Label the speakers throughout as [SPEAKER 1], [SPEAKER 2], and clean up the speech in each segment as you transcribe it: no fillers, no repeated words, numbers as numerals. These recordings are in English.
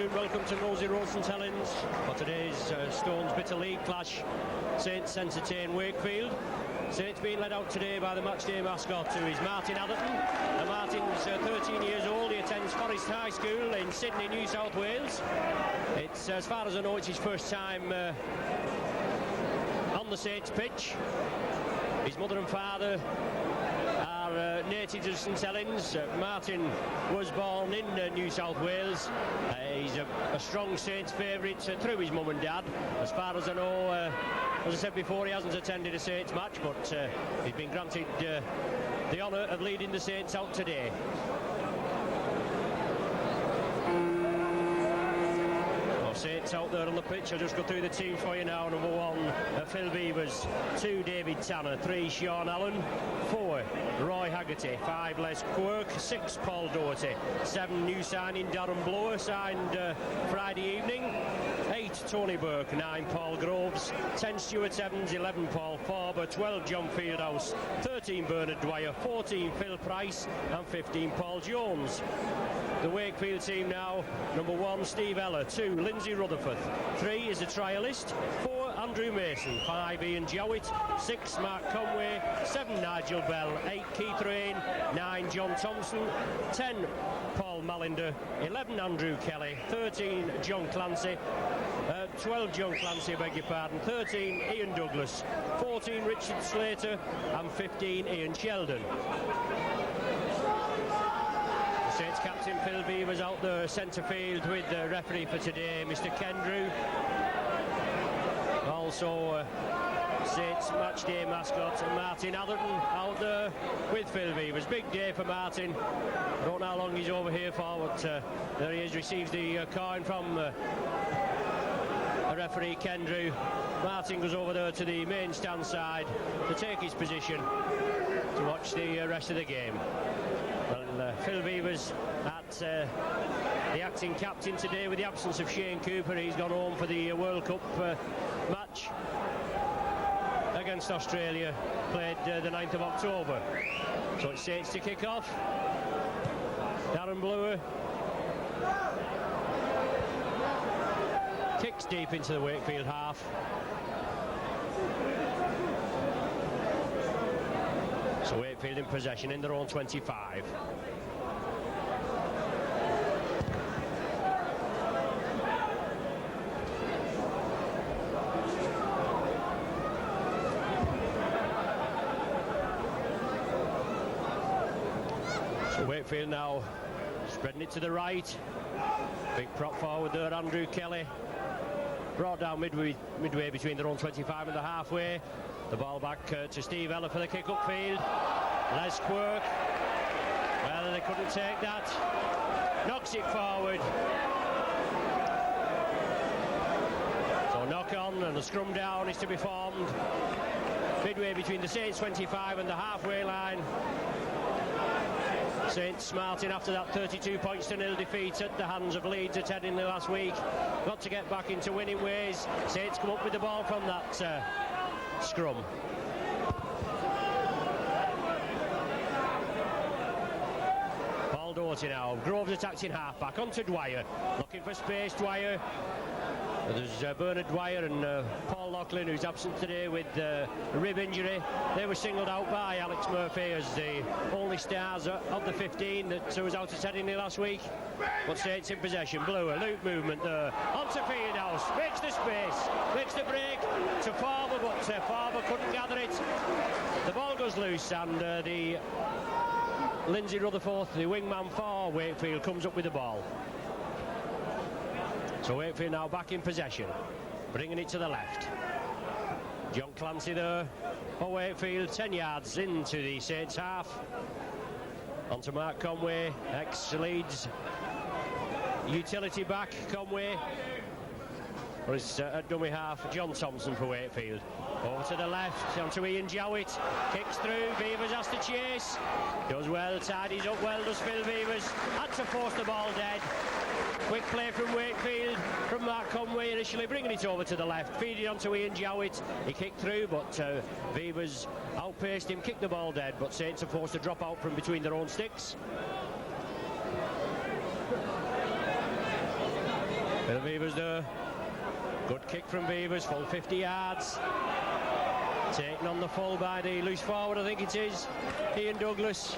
[SPEAKER 1] afternoon, welcome to Nosey Road St Helens for today's Stones Bitter League clash. Saints entertain Wakefield. Saints being led out today by the matchday mascot, who is Martin Atherton. Martin's 13 years old. He attends Forest High School in Sydney, New South Wales. It's, as far as I know, it's his first time on the Saints pitch. His mother and father are natives of St Helens. Martin was born in New South Wales. He's a strong Saints favourite through his mum and dad. As far as I know, as I said before, he hasn't attended a Saints match, but he's been granted the honour of leading the Saints out today. Saints out there on the pitch. I'll just go through the team for you now. Number 1, Phil Beavers. 2, David Tanner. 3, Sean Allen. 4, Roy Haggerty. 5, Les Quirk. 6, Paul Doherty. 7, new signing Darren Blower, signed Friday evening. 8, Tony Burke. 9, Paul Groves. 10, Stuart Evans. 11, Paul Farber. 12, John Fieldhouse. 13, Bernard Dwyer. 14, Phil Price. And 15, Paul Jones. The Wakefield team now. Number 1, Steve Eller. 2, Lindsay Rutherford. 3 is a trialist. 4, Andrew Mason. 5, Ian Jowett. 6, Mark Conway. 7, Nigel Bell. 8, Keith Rain. 9, John Thompson. 10, Paul Malinder. 11, Andrew Kelly. 13, John Clancy. 12, John Clancy, I beg your pardon. 13, Ian Douglas. 14, Richard Slater. And 15, Ian Sheldon. Saints captain Phil Beavers out there centre field with the referee for today, Mr. Kendrew. Also Saints matchday mascot Martin Atherton out there with Phil Beavers. Big day for Martin. I don't know how long he's over here for, but there he is, receives the coin from referee Kendrew. Martin goes over there to the main stand side to take his position to watch the rest of the game. Well, Phil Beavers at the acting captain today with the absence of Shane Cooper. He's gone home for the World Cup match against Australia, played the 9th of October. So it's Saints to kick off. Darren Blower kicks deep into the Wakefield half. So Wakefield in possession in their own 25. So Wakefield now spreading it to the right. Big prop forward there, Andrew Kelly. Brought down midway between their own 25 and the halfway. The ball back to Steve Eller for the kick upfield. Les Quirk. Well, they couldn't take that. Knocks it forward. So knock on and the scrum down is to be formed. Midway between the Saints 25 and the halfway line. Saints smarting after that 32 points to 0 defeat at the hands of Leeds at Headingley last week. Got to get back into winning ways. Saints come up with the ball from that scrum. Paul Doherty now. Groves attacked in half-back. On to Dwyer. Looking for space, Dwyer. There's Bernard Dwyer and Paul Loughlin, who's absent today with a rib injury. They were singled out by Alex Murphy as the only stars of the 15 that was out at Headingley last week. But Saints in possession. Blower, loop movement there. Onto Fieldhouse, makes the space, makes the break to Farber, but Farber couldn't gather it. The ball goes loose and the Lindsay Rutherford, the wingman for Wakefield, comes up with the ball. So Wakefield now back in possession, bringing it to the left. John Clancy there for Wakefield, 10 yards into the Saints half. On to Mark Conway, ex-Leeds utility back, Conway. Or his dummy half, John Thompson for Wakefield. Over to the left, on to Ian Jowett. Kicks through, Beavers has to chase. Does well, tidies up well, does Phil Beavers. Had to force the ball dead. Quick play from Wakefield, from Mark Conway initially, bringing it over to the left, feeding on to Ian Jowett. He kicked through, but Beavers outpaced him, kicked the ball dead, but Saints are forced to drop out from between their own sticks. Phil Beavers there. Good kick from Beavers, full 50 yards. Taken on the full by the loose forward, I think it is, Ian Douglas.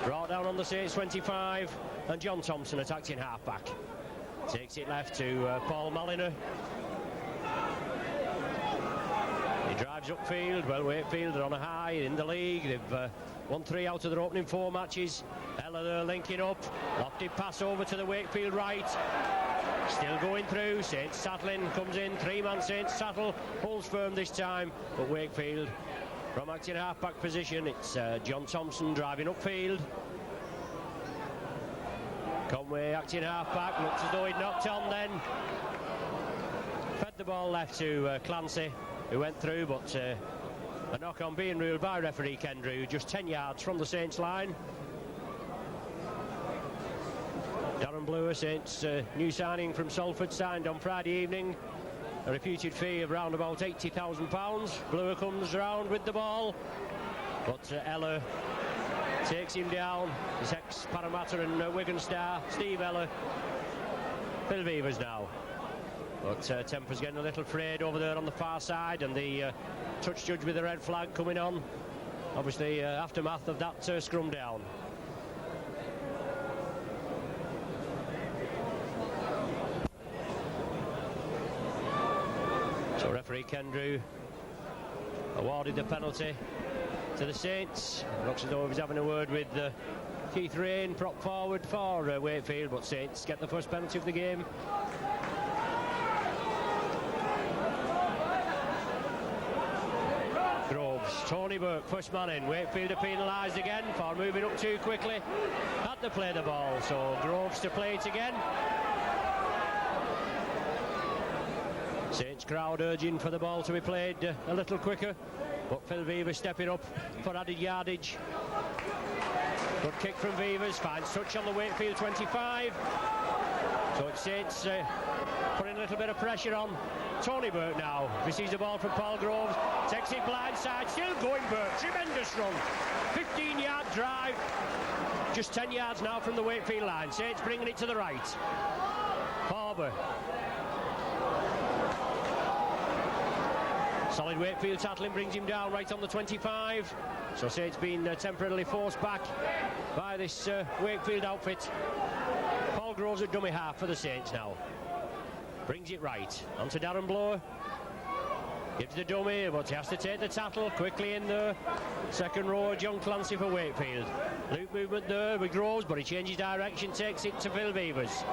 [SPEAKER 1] Brought down on the Saints 25, and John Thompson attacked in half-back. Takes it left to Paul Maliner. He drives upfield. Well, Wakefield are on a high in the league. They've won 3 out of their opening 4 matches. Ella there linking up. Lofted pass over to the Wakefield right. Still going through. Saints Sattling comes in. 3-man Saints Sattle holds firm this time. But Wakefield from acting half-back position. It's John Thompson driving upfield. Conway acting half-back. Looks as though he'd knocked on then. Fed the ball left to Clancy, who went through, but a knock-on being ruled by referee Kendrew, just 10 yards from the Saints line. Darren Blewer, Saints new signing from Salford, signed on Friday evening. A reputed fee of around about £80,000. Blewer comes round with the ball, but Ella takes him down. His ex-Parramatta and Wigan star, Steve Ella. Phil Beavers now. But temper's getting a little frayed over there on the far side, and the touch judge with the red flag coming on. Obviously, aftermath of that scrum down. So referee Kendrew awarded the penalty to the Saints. Looks as though he was having a word with Keith Rain, prop forward for Wakefield, but Saints get the first penalty of the game. Groves, Tony Burke, first man in. Wakefield are penalised again for moving up too quickly. Had to play the ball, so Groves to play it again. Saints crowd urging for the ball to be played a little quicker, but Phil Beavers stepping up for added yardage. Good kick from Beavers, finds touch on the Wakefield 25. So it's Saints putting a little bit of pressure on Tony Burke now. Receives the ball from Paul Groves, takes it blindside, still going Burke, tremendous run. 15-yard drive, just 10 yards now from the Wakefield line. Saints bringing it to the right. Harbour. Solid Wakefield tackling brings him down right on the 25. So Saints been temporarily forced back by this Wakefield outfit. Paul Groves at dummy half for the Saints now. Brings it right onto Darren Blower. Gives the dummy, but he has to take the tackle quickly in there. Second row, John Clancy for Wakefield. Loop movement there with Groves, but he changes direction, takes it to Phil Beavers.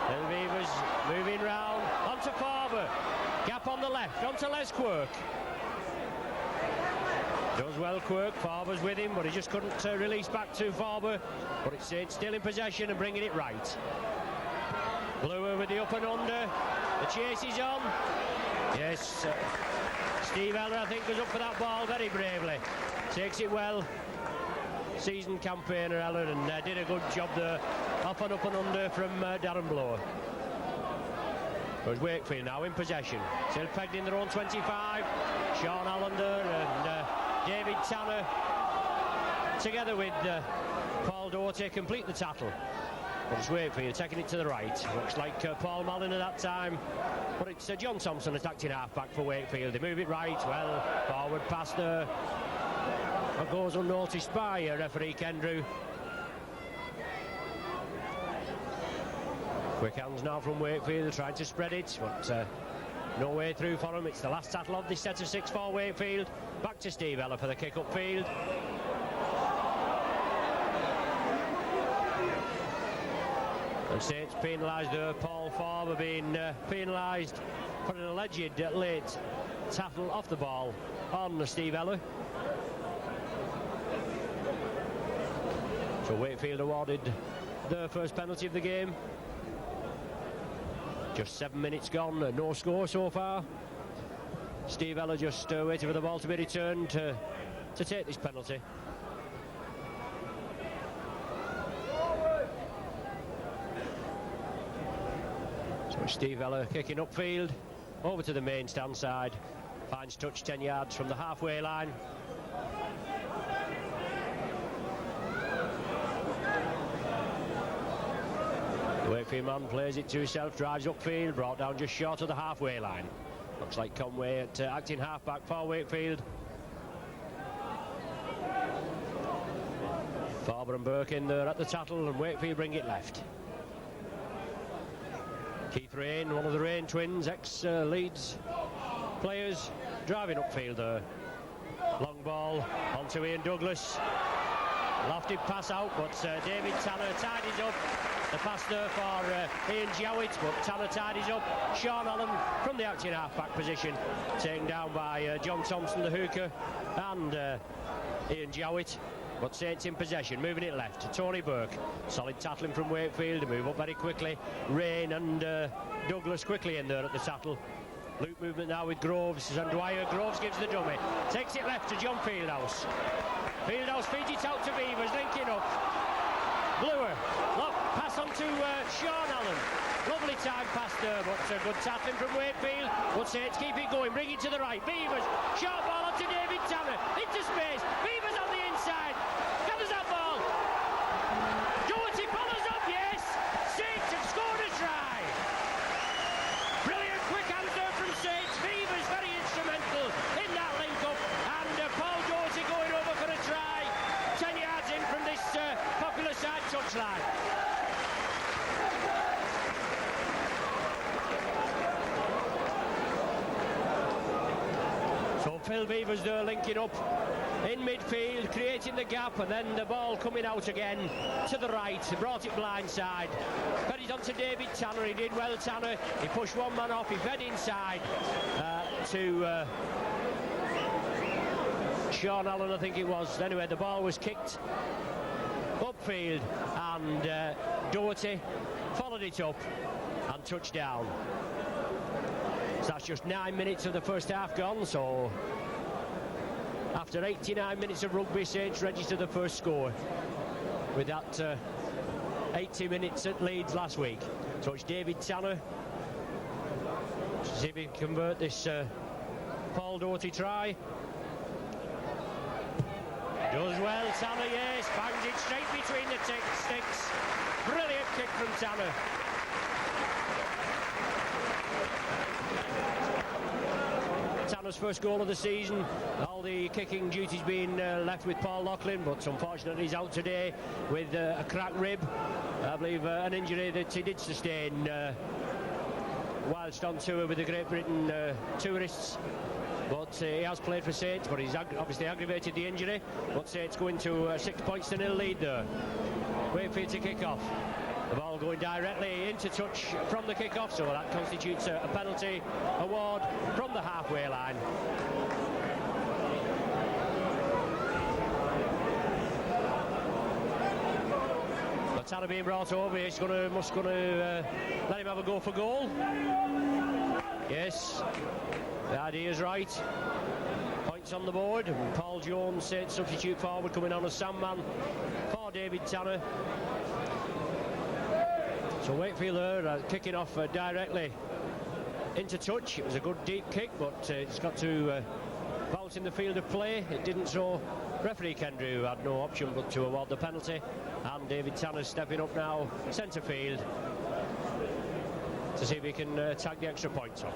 [SPEAKER 1] Phil Beavers moving round onto Farber. Gap on the left, onto Les Quirk. Does well Quirk, Farber's with him, but he just couldn't release back to Farber. But it's still in possession and bringing it right. Blower with the up and under. The chase is on. Yes, Steve Eller, I think, was up for that ball very bravely. Takes it well. Seasoned campaigner Eller, and did a good job there. Up and under from Darren Blower. There's Wakefield now in possession. Still pegged in their own 25. Sean Allender and David Tanner together with Paul Doherty complete the tackle. But it's Wakefield taking it to the right. Looks like Paul Malin at that time. But it's John Thompson attacked in half-back for Wakefield. They move it right. Well, forward pass there. That goes unnoticed by referee Kendrew. Quick hands now from Wakefield. They're trying to spread it, but no way through for them. It's the last tackle of this set of 6 for Wakefield. Back to Steve Eller for the kick upfield. And Saints penalised there. Paul Farber being penalised for an alleged late tackle off the ball on Steve Eller. So Wakefield awarded their first penalty of the game. Just 7 minutes gone, no score so far. Steve Eller just waiting for the ball to be returned to take this penalty. So Steve Eller kicking upfield, over to the main stand side. Finds touch 10 yards from the halfway line. Wakefield man plays it to himself, drives upfield, brought down just short of the halfway line. Looks like Conway at acting half-back for Wakefield. Farber and Burke in there at the tattle, and Wakefield bring it left. Keith Rain, one of the Rain twins, ex-Leeds players, driving upfield there. Long ball onto Ian Douglas. Lofted pass out, but David Tanner tidies up. The pass there for Ian Jowett, but Tanner tidies up. Sean Allen from the acting half-back position, taken down by John Thompson, the hooker, and Ian Jowett. But Saints in possession, moving it left to Tony Burke. Solid tackling from Wakefield, to move up very quickly. Rain and Douglas quickly in there at the tattle. Loop movement now with Groves and Dwyer. Groves gives the dummy, takes it left to John Fieldhouse. Fieldhouse feeds it out to Beavers, linking up. Bluer, look, pass on to Sean Allen. Lovely time pass there, but good tackling from Wakefield. But Saints keep it going, bring it to the right. Beavers, short ball onto David Tanner, into space. Beavers on the inside, gathers that ball. Doherty follows up, yes. Saints have scored a try. Brilliant quick answer from Saints. Beavers very instrumental in that link-up. And Paul Doherty going over for a try. 10 yards in from this popular side touchline. So Phil Beavers there linking up in midfield, creating the gap, and then the ball coming out again to the right. He brought it blindside. Fed it on to David Tanner. He did well, Tanner. He pushed one man off. He fed inside to Sean Allen, I think it was. Anyway, the ball was kicked upfield, and Doherty followed it up and touched down. So that's just 9 minutes of the first half gone. So after 89 minutes of rugby, Saints register the first score with that 80 minutes at Leeds last week. So it's David Tanner to see if he can convert this Paul Doherty try. Does well, Tanner, yes, bangs it straight between the sticks. Brilliant kick from Tanner. Tanner's first goal of the season. All the kicking duties being left with Paul Loughlin, but unfortunately he's out today with a cracked rib. I believe an injury that he did sustain whilst on tour with the Great Britain tourists. But he has played for Saints, but he's obviously aggravated the injury. But Saints go into a 6-0 lead there. Wakefield to kick off. The ball going directly into touch from the kick-off, so that constitutes a penalty award from the halfway line. But Tanner being brought over, he's must let him have a go for goal. Yes, the idea is right. Points on the board, and Paul Jones, Saints substitute forward, coming on as Sandman for David Tanner. So Wakefield there kicking off directly into touch. It was a good deep kick, but it's got to bounce in the field of play. It didn't, so referee Kendrew had no option but to award the penalty. And David Tanner stepping up now, centre field, to see if he can tag the extra points on.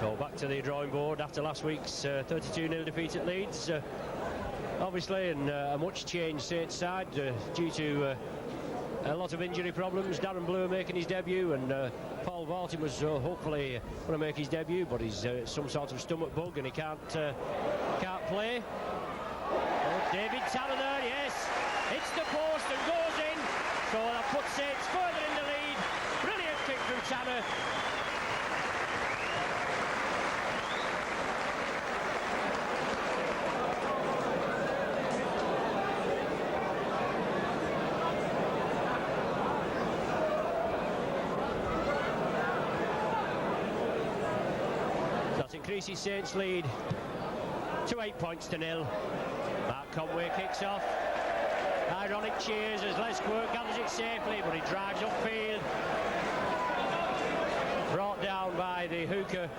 [SPEAKER 1] So back to the drawing board after last week's 32-0 defeat at Leeds. Obviously, and a much changed Saints side due to a lot of injury problems. Darren Bluer making his debut, and Paul Vartin was hopefully going to make his debut, but he's some sort of stomach bug and he can't play. Oh, David Tanner there, yes, hits the post and goes in, so that puts Saints further in the lead. Brilliant kick from Tanner. Increases Saints lead to 8-0. Mark Conway kicks off. Ironic cheers as Les Quirk gathers it safely, but he drives upfield. Brought down by the hooker,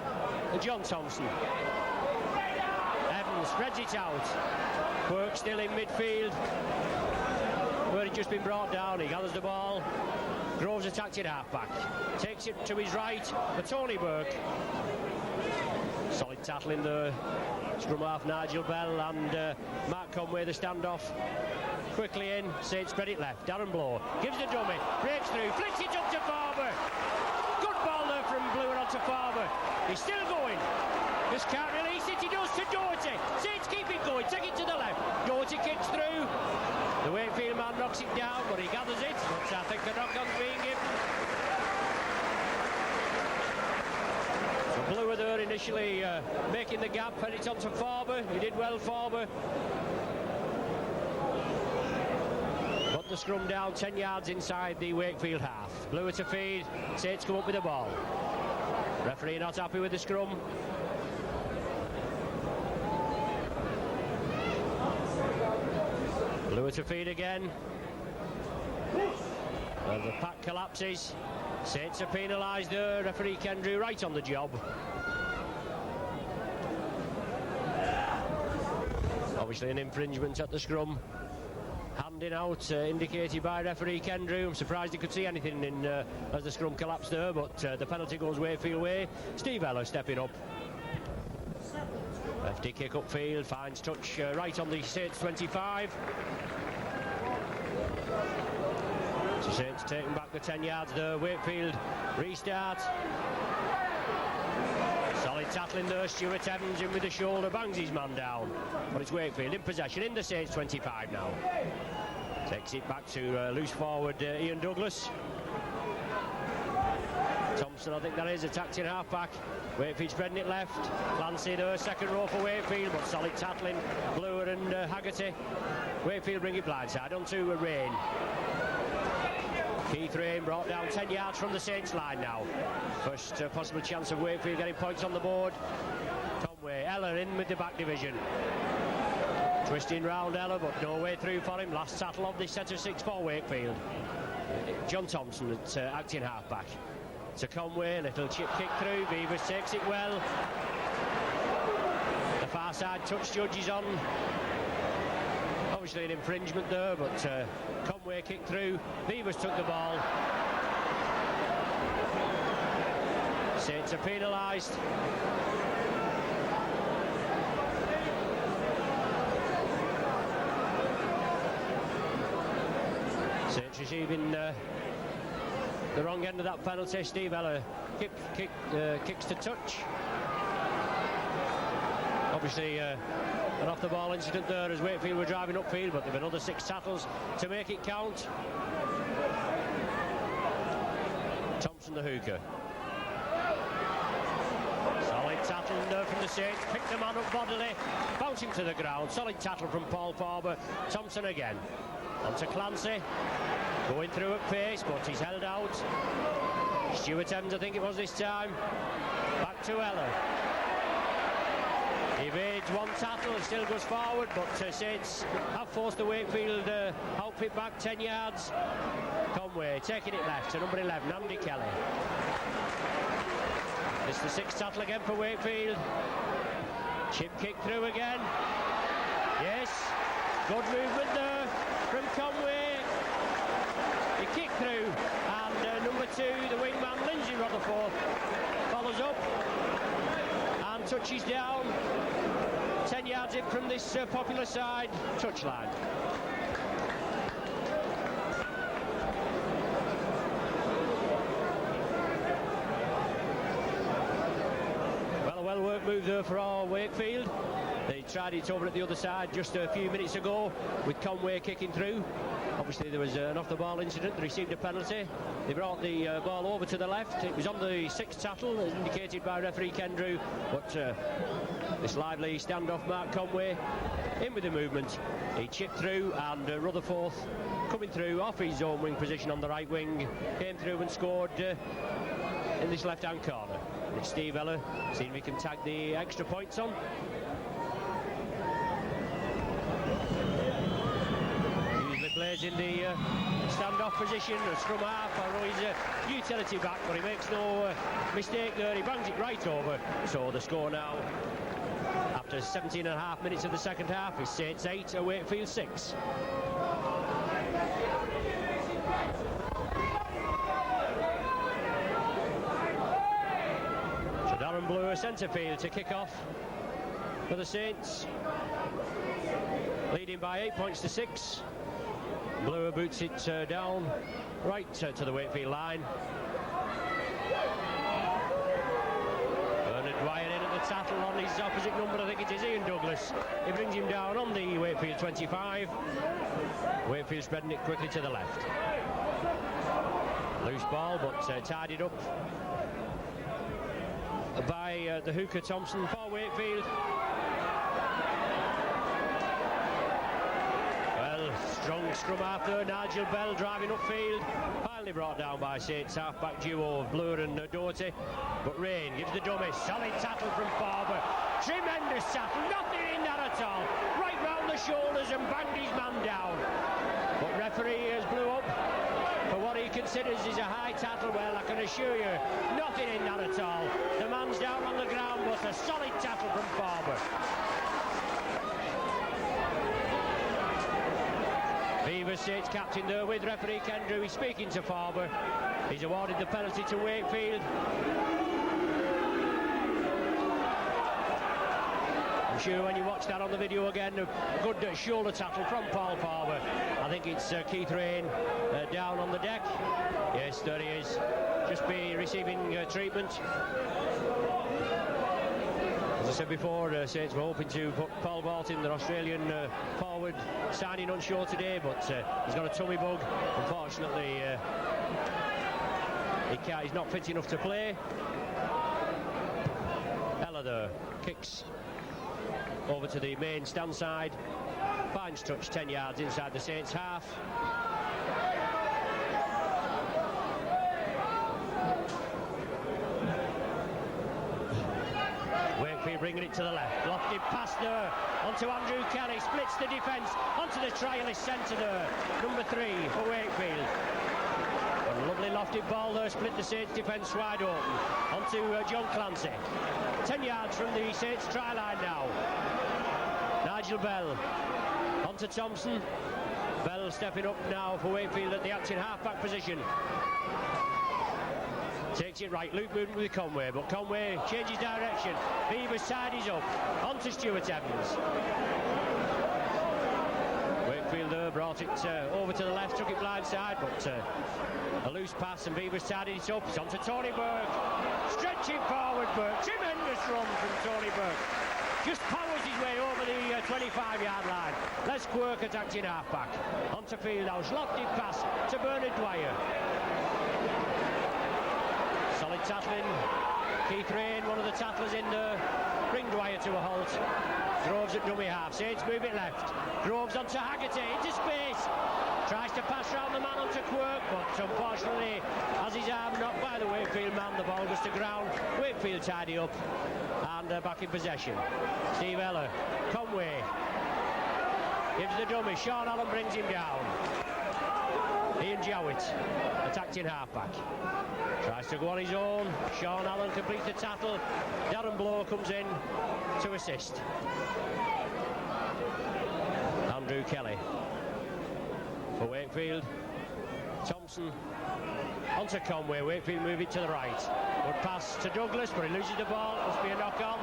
[SPEAKER 1] John Thompson. Evans spreads it out. Quirk still in midfield. where he'd just been brought down. He gathers the ball. Groves attacked it half-back. Takes it to his right for Tony Burke. Solid tackle in the scrum half, Nigel Bell and Mark Conway, the standoff. Quickly in, Saints spread it left. Darren Blow gives the dummy, breaks through, flicks it up to Farber. Good ball there from Bluer onto Farber. He's still going. Just can't release it. He does to Doherty. Saints keep it going. Take it to the left. Doherty kicks through. The Wakefield man knocks it down, but he gathers it. But I think a knock-on's being given. So Bluer there initially making the gap, and it's on to Farber. He did well, Farber. Put the scrum down 10 yards inside the Wakefield half. Bluer to feed. Saints come up with the ball. Referee not happy with the scrum. Bluer to feed again. And the pack collapses. Saints are penalised there. Referee Kendrew right on the job. Obviously an infringement at the scrum. Handing out indicated by referee Kendrew. I'm surprised he could see anything in as the scrum collapsed there, but the penalty goes Wakefield way. Steve Eller stepping up. Lefty kick upfield, finds touch right on the Saints 25. So Saints taking back the 10 yards there. Wakefield restart. Solid tackling there. Stuart Evans in with the shoulder, bangs his man down. But it's Wakefield in possession in the Saints 25 now. Takes it back to loose forward Ian Douglas. Thompson, I think that is, attacked in half-back. Wakefield spreading it left. Clancy there, second row for Wakefield, but solid tackling. Bluer and Haggerty. Wakefield bring it blindside onto Rain. Keith Rain brought down 10 yards from the Saints line now. First possible chance of Wakefield getting points on the board. Conway, Eller in with the back division. Twisting round Eller, but no way through for him. Last tackle of this set of 6 for Wakefield. John Thompson at acting half-back. To Conway, little chip kick through. Beavers takes it well. The far side touch judge is on. Obviously an infringement there, but Conway kicked through. Beavers took the ball. Saints are penalised. Saints receiving the wrong end of that penalty. Steve Eller kicks to touch. Obviously an off the ball incident there as Wakefield were driving upfield, but there have another 6 tackles to make it count. Thompson the hooker. Solid tackle there from the Saints. Picked the man up bodily, bouncing to the ground. Solid tackle from Paul Farber. Thompson again. On to Clancy. Going through at pace, but he's held out. Stuart Evans, I think it was this time. Back to Eller. Evades one tackle, still goes forward, but Saints have forced the Wakefield outfit back 10 yards. Conway taking it left to number 11, Andy Kelly. It's the 6th tackle again for Wakefield. Chip kick through again. Yes, good movement there from Conway. He kicked through, and number 2, the wingman Lindsay Rutherford, follows up and touches down 10 yards in from this popular side touchline. Well, a well-worked move there for our Wakefield. They tried it over at the other side just a few minutes ago with Conway kicking through. Obviously there was an off-the-ball incident. They received a penalty. They brought the ball over to the left. It was on the 6th tackle, as indicated by referee Kendrew. But this lively standoff, Mark Conway in with the movement. He chipped through, and Rutherford coming through off his own wing position on the right wing, came through and scored in this left-hand corner. It's Steve Eller, seeing if he can tag the extra points on. Plays in the stand-off position, a scrum half, or he's a utility back, but he makes no mistake there. He bangs it right over. So the score now, after 17.5 minutes of the second half, is Saints 8, Wakefield 6. So Darren Blue, centre field to kick off for the Saints, leading by 8 points to 6. Blue boots it down right to the Wakefield line. Dwyer in at the tackle on his opposite number, I think it is Ian Douglas. He brings him down on the Wakefield 25. Wakefield spreading it quickly to the left. Loose ball, but tidied up by the hooker Thompson for Wakefield. Well, strong scrum after. Nigel Bell driving upfield. Finally brought down by Saints half-back duo of Blur and Doherty. But Rain gives the dummy. Solid tackle from Farber. Tremendous tackle. Nothing in that at all. Right round the shoulders and banged his man down. But referee has blew up for what he considers is a high tackle. Well, I can assure you, nothing in that at all. The man's down on the ground, but a solid tackle from Farber. Beaver Saints captain there with referee Kendrew. He's speaking to Farber. He's awarded the penalty to Wakefield. I'm sure when you watch that on the video again, a good shoulder tackle from Paul Farber. I think it's Keith Rain down on the deck. Yes, there he is. Just be receiving treatment. As I said before, Saints were hoping to put Paul Baltin, their Australian forward, signing on shore today, but he's got a tummy bug. Unfortunately, he's not fit enough to play. Ella there kicks over to the main stand side. Finds touch 10 yards inside the Saints half. Wakefield bringing it to the left. Lofted pass there onto Andrew Kelly. Splits the defence onto the trialist centre there. Number 3 for Wakefield. A lovely lofted ball there. Split the Saints defence wide open. Onto John Clancy. 10 yards from the Saints try line now. Nigel Bell onto Thompson. Bell stepping up now for Wakefield at the acting half-back position. Takes it right, Luke moving with Conway, but Conway changes direction. Beavers tidies up, onto Stuart Evans. Wakefield there brought it over to the left, took it blindside, but a loose pass and Beavers tidied it up. It's onto Tony Burke, stretching forward Burke, tremendous run from Tony Burke. Just powers his way over the 25-yard line. Les Quirk attacking half-back. Onto Fieldhouse, lofted pass to Bernard Dwyer. Solid tackling. Keith Rain, one of the tattlers in there. Bring Dwyer to a halt. Groves at dummy half. Saints move it left. Groves onto Haggerty, into space. Tries to pass round the man onto Quirk, but unfortunately, as his arm knocked by the Wakefield man, the ball goes to ground. Wakefield tidy up and back in possession. Steve Eller, Conway gives the dummy. Sean Allen brings him down. Ian Jowett attacked in half-back. Tries to go on his own. Sean Allen completes the tackle. Darren Blow comes in to assist. Andrew Kelly for Wakefield. Thompson onto Conway. Wakefield move it to the right. Good pass to Douglas, but he loses the ball. Must be a knock-on.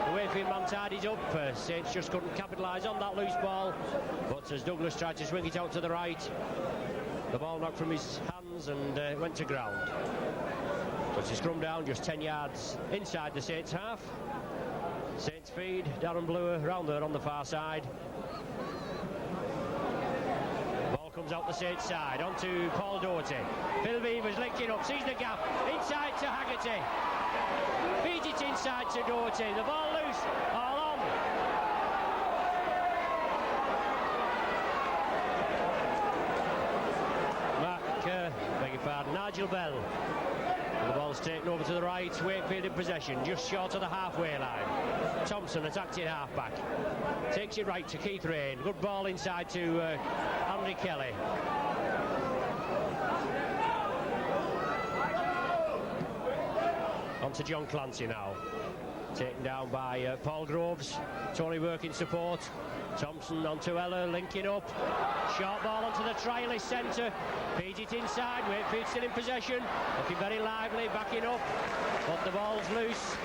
[SPEAKER 1] The Wakefield man tidies up. Saints just couldn't capitalise on that loose ball. But as Douglas tried to swing it out to the right, the ball knocked from his hands and went to ground. But it's scrum down just 10 yards inside the Saints half. Saints feed. Darren Blewer round there on the far side. Ball comes out the Saints side onto Paul Doherty. Phil Beavers linking up, sees the gap. Inside to Haggerty. Feeds it inside to Doherty. The ball loose. All on. Nigel Bell. The ball's taken over to the right. Wakefield in possession, just short of the halfway line. Thompson attacked it half-back. Takes it right to Keith Rain. Good ball inside to Andy Kelly. On to John Clancy now. Taken down by Paul Groves. Tony Burke in support. Thompson onto Ella, linking up. Short ball onto the trialist centre. Feeds it inside. Wakefield still in possession. Looking very lively, backing up. But the ball's loose.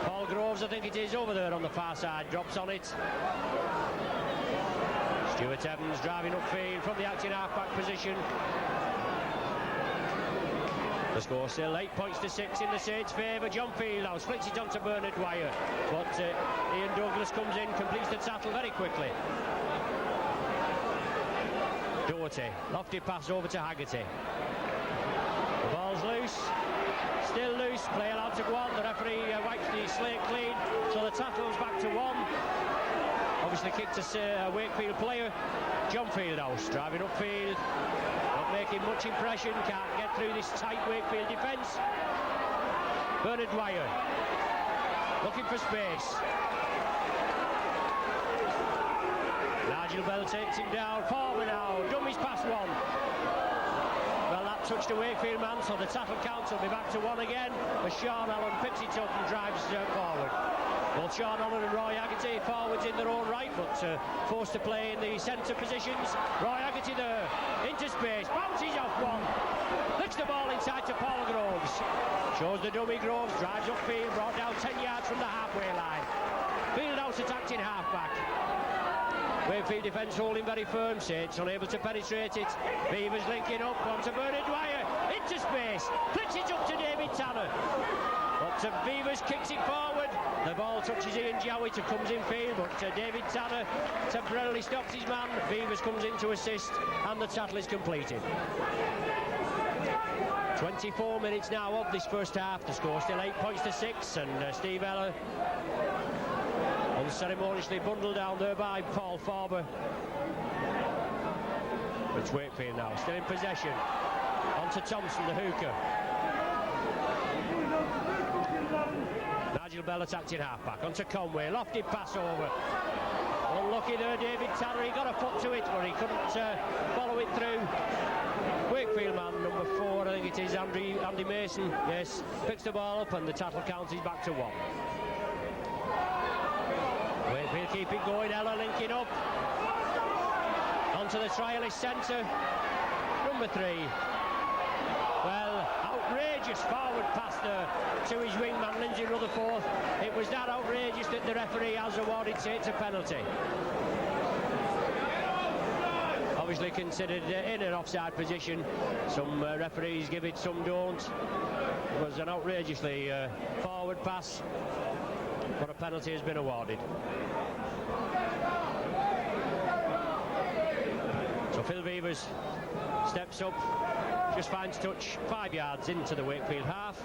[SPEAKER 1] Paul Groves, I think it is, over there on the far side. Drops on it. Stuart Evans driving upfield from the acting half-back position. The score still 8 points to 6 in the Saints' favour. John Fieldhouse splits it onto Bernard Dwyer. But Ian Douglas comes in, completes the tackle very quickly. Doherty, lofty pass over to Haggerty. The ball's loose. Still loose, play allowed to go on. The referee wipes the slate clean, so the tackle's back to 1. Obviously kicked a Wakefield player. John Fieldhouse driving upfield. Making much impression, can't get through this tight Wakefield defence. Bernard Dwyer looking for space. Nigel Bell takes him down. Forward now, dummies past 1. Well, that touched a Wakefield man, so the tackle count will be back to 1 again as Sean Allen picks it up and drives forward. Both Sean Allen and Roy Haggerty forwards in their own right, but forced to play in the centre positions. Roy Haggerty there, into space, bounces off 1, flicks the ball inside to Paul Groves. Shows the dummy Groves, drives upfield, brought down 10 yards from the halfway line. Fieldhouse attacked in half-back. Wakefield defence holding very firm. Saints unable to penetrate it. Beavers linking up onto Bernard Dwyer, into space, flicks it up to David Tanner. But Beavers kicks it forward. The ball touches Ian Jowett, who comes in field, but David Tanner temporarily stops his man. Beavers comes in to assist, and the tackle is completed. 24 minutes now of this first half. The score still 8 points to 6, and Steve Ella unceremoniously bundled down there by Paul Farber. It's Wakefield now, still in possession. On to Thompson, the hooker. Nigel Bell attacked in half-back. Onto Conway, lofted pass over. Unlucky there, David Tanner. He got a foot to it, but he couldn't follow it through. Wakefield man, number 4, I think it is, Andy Mason. Yes, picks the ball up, and the tackle count is back to 1. Wakefield keep it going. Ella linking up. Onto the trialist centre. Number 3. Well, outrageous forward pass there to his wingman, Lindsay Rutherford. It was that outrageous that the referee has awarded Saints a penalty. Obviously considered in an offside position. Some referees give it, some don't. It was an outrageously forward pass, but a penalty has been awarded. So Phil Beavers steps up, just finds touch 5 yards into the Wakefield half.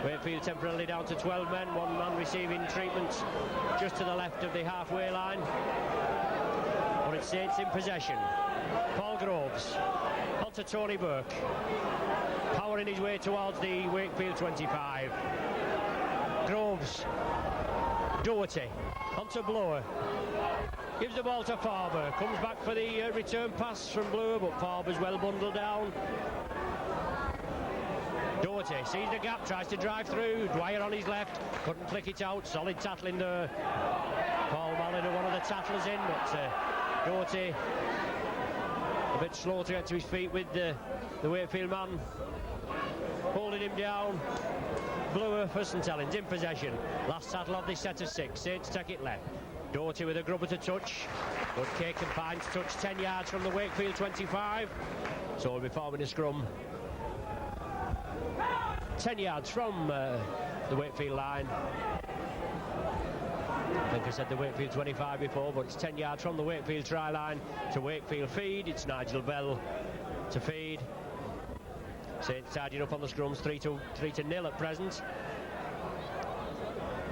[SPEAKER 1] Wakefield temporarily down to 12 men, 1 man receiving treatment just to the left of the halfway line. But it's Saints in possession. Paul Groves onto Tony Burke, powering his way towards the Wakefield 25. Groves, Doherty onto Blower. Gives the ball to Farber, comes back for the return pass from Blower, but Farber's well bundled down. Doherty sees the gap, tries to drive through. Dwyer on his left, couldn't flick it out. Solid tackling there. Paul Malliner, one of the tattlers in, but Doherty a bit slow to get to his feet with the Wakefield man holding him down. Blower for St Helens in possession. Last tattle of this set of 6. Saints take it left. Doherty with a grubber to touch. Good kick and finds touch 10 yards from the Wakefield 25. So we'll be forming a scrum 10 yards from the Wakefield line. I think I said the Wakefield 25 before, but it's 10 yards from the Wakefield try line to Wakefield feed. It's Nigel Bell to feed. Saints tidying up on the scrums, 3-0 at present.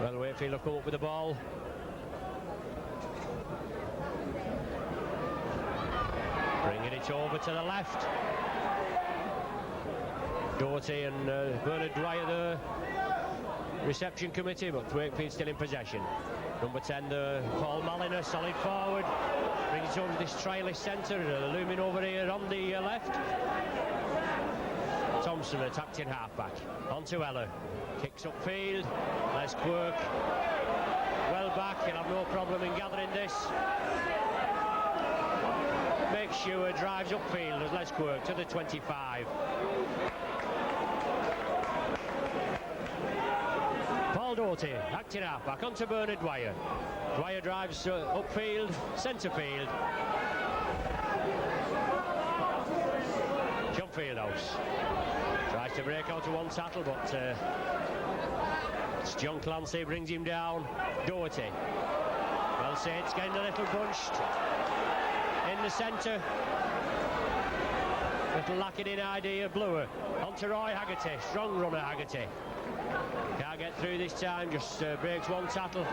[SPEAKER 1] Well, Wakefield have come up with the ball. Bringing it over to the left. Doherty and Bernard Dwyer there. Reception committee, but Wakefield still in possession. Number 10, Paul Malliner, solid forward. Brings it over to this trialist centre, looming over here on the left. Thompson attacked in half-back. On to Ella. Kicks upfield. Les Quirk well back. He'll have no problem in gathering this. Makes sure drives upfield as Les Quirk to the 25. Paul Doughty, acting half-back, onto Bernard Dwyer. Dwyer drives upfield, centre field. John Fieldhouse tries to break out to one tackle, but it's John Clancy brings him down. Doughty. Well, Saints getting a little bunched in the centre. Little lacking in idea. Bluer onto Roy Haggerty. Strong runner Haggerty. Can't get through this time, just breaks one tackle.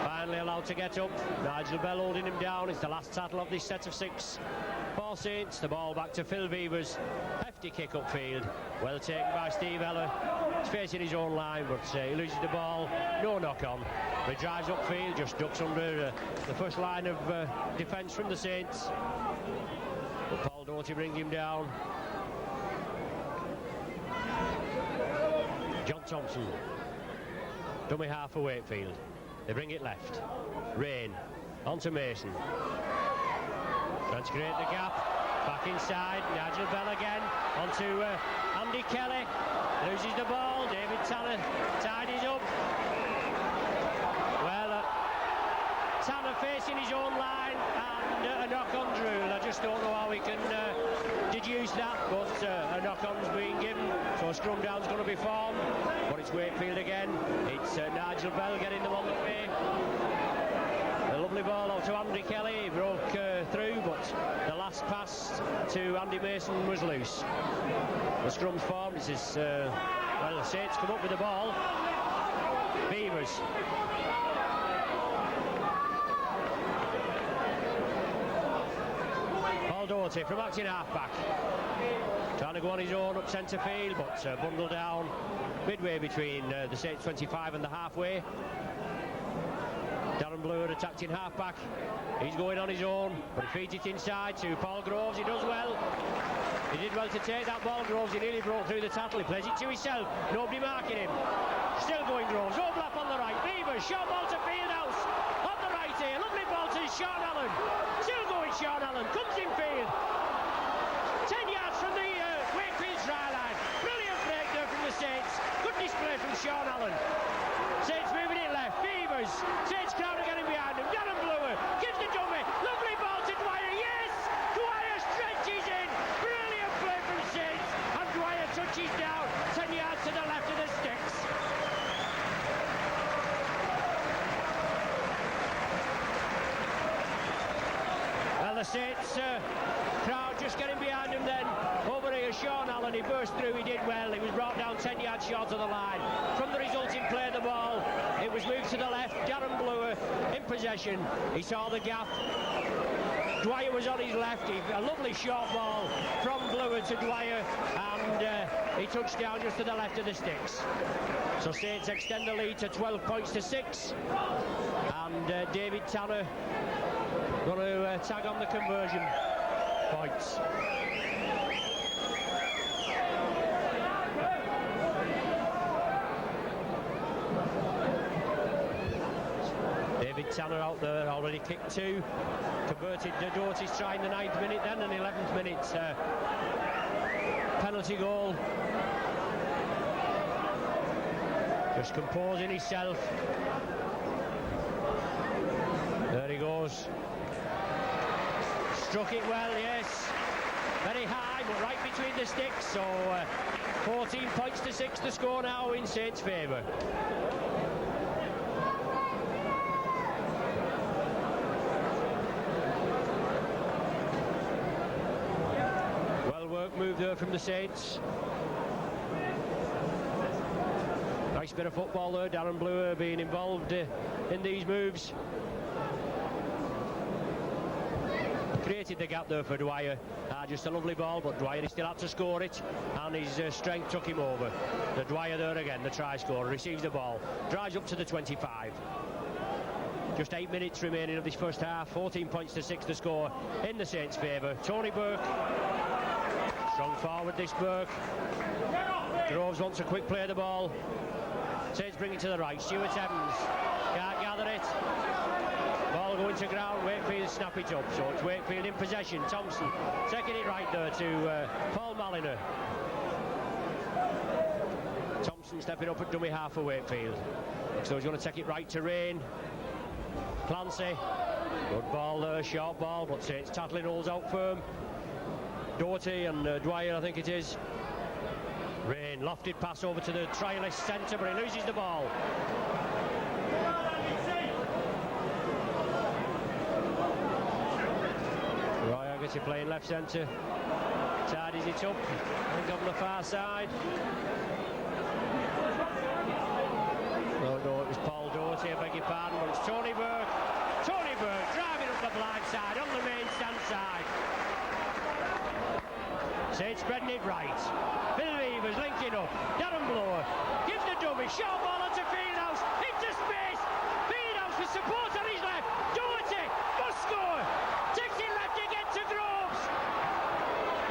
[SPEAKER 1] Finally allowed to get up. Nigel Bell holding him down. It's the last tackle of this set of 6 for Saints. The ball back to Phil Beavers. Hefty kick upfield. Well taken by Steve Eller. He's facing his own line, but he loses the ball. No knock on. He drives upfield, just ducks under the first line of defence from the Saints. But Paul Doughty brings him down. John Thompson. Dummy half for Wakefield. They bring it left. Rain. Onto Mason. Trying to create the gap. Back inside. Nigel Bell again. Onto Andy Kelly. Loses the ball. David Tanner tidies up. Well, Tanner facing his own line and a knock on Drew. I just don't know how we can deduce that, but a knock-on's being given, so a scrum down's going to be formed. But it's Wakefield again. It's Nigel Bell getting them on the way. A lovely ball out to Andy Kelly. He broke through, but the last pass to Andy Mason was loose. The scrum's formed. This is well, the Saints come up with the ball. Beavers. Paul Doughty from acting half-back. Trying to go on his own up centre field, but bundled down midway between the Saints 25 and the halfway. Darren Bluer attacked in half-back. He's going on his own, but he feeds it inside to Paul Groves. He does well. He did well to take that ball, Groves. He nearly broke through the tackle. He plays it to himself. Nobody marking him. Still going, Groves. Overlap on the right. Beavers. Short ball to Fieldhouse. On the right here. Lovely ball to Sean Allen. Still going, Sean Allen. Comes in field. 10 yards from the Wakefield try line. Brilliant break there from the Saints. Good display from Sean Allen. Saints moving it left. Beavers. Saints crowd are getting behind him. Darren Bluer gives the dummy. Lovely ball to Dwyer. Yes! Dwyer stretches in. Brilliant play from Saints. And Dwyer touches down 10 yards to the left of the sticks. Well, the Saints crowd just getting behind him then. Over here, Sean Allen, he burst through, he did well. He was brought down 10 yards short of the line. From the resulting play, the ball, it was moved to the left. Darren Bluer in possession. He saw the gap. Dwyer was on his left. A lovely short ball from Bluer to Dwyer, and he touched down just to the left of the sticks. So Saints extend the lead to 12 points to 6. And David Tanner going to tag on the conversion points. David Tanner out there, already kicked 2. Converted Doughty's try in the 9th minute, then an 11th minute penalty goal. Just composing himself. There he goes. Struck it well, yes. Very high, but right between the sticks. So 14 points to 6 the score now in Saints' favour. Well worked move there from the Saints. Nice bit of football there. Darren Bluer being involved in these moves. Created the gap there for Dwyer. Just a lovely ball, but Dwyer he still had to score it, and his strength took him over. The Dwyer there again, the try scorer, receives the ball, drives up to the 25. Just 8 minutes remaining of this first half. 14 points to 6 the score in the Saints' favour. Tony Burke, strong forward this Burke. Groves wants a quick play of the ball. Saints bring it to the right. Stuart Evans can't gather it. Ball going to ground, Wakefield snap it up. So it's Wakefield in possession. Thompson taking it right there to Paul Maliner. Thompson stepping up at dummy half for Wakefield. So he's going to take it right to Rain. Clancy. Good ball there, short ball, but Saints tackling holds out firm. Doherty and Dwyer, I think it is. Rain, lofted pass over to the trialist centre, but he loses the ball. Roy Haggerty playing left centre. Tidies it up. I think on the far side. No, it was Paul Doherty, I beg your pardon, but it's Tony Burke. Tony Burke driving up the blind side on the main stand side. Saints spreading it right. Phil Weaver's linking up. Darren Blower gives the dummy. Short ball onto Fieldhouse. Into space. Fieldhouse with support on his left. Doherty must score. Takes it left again to Groves.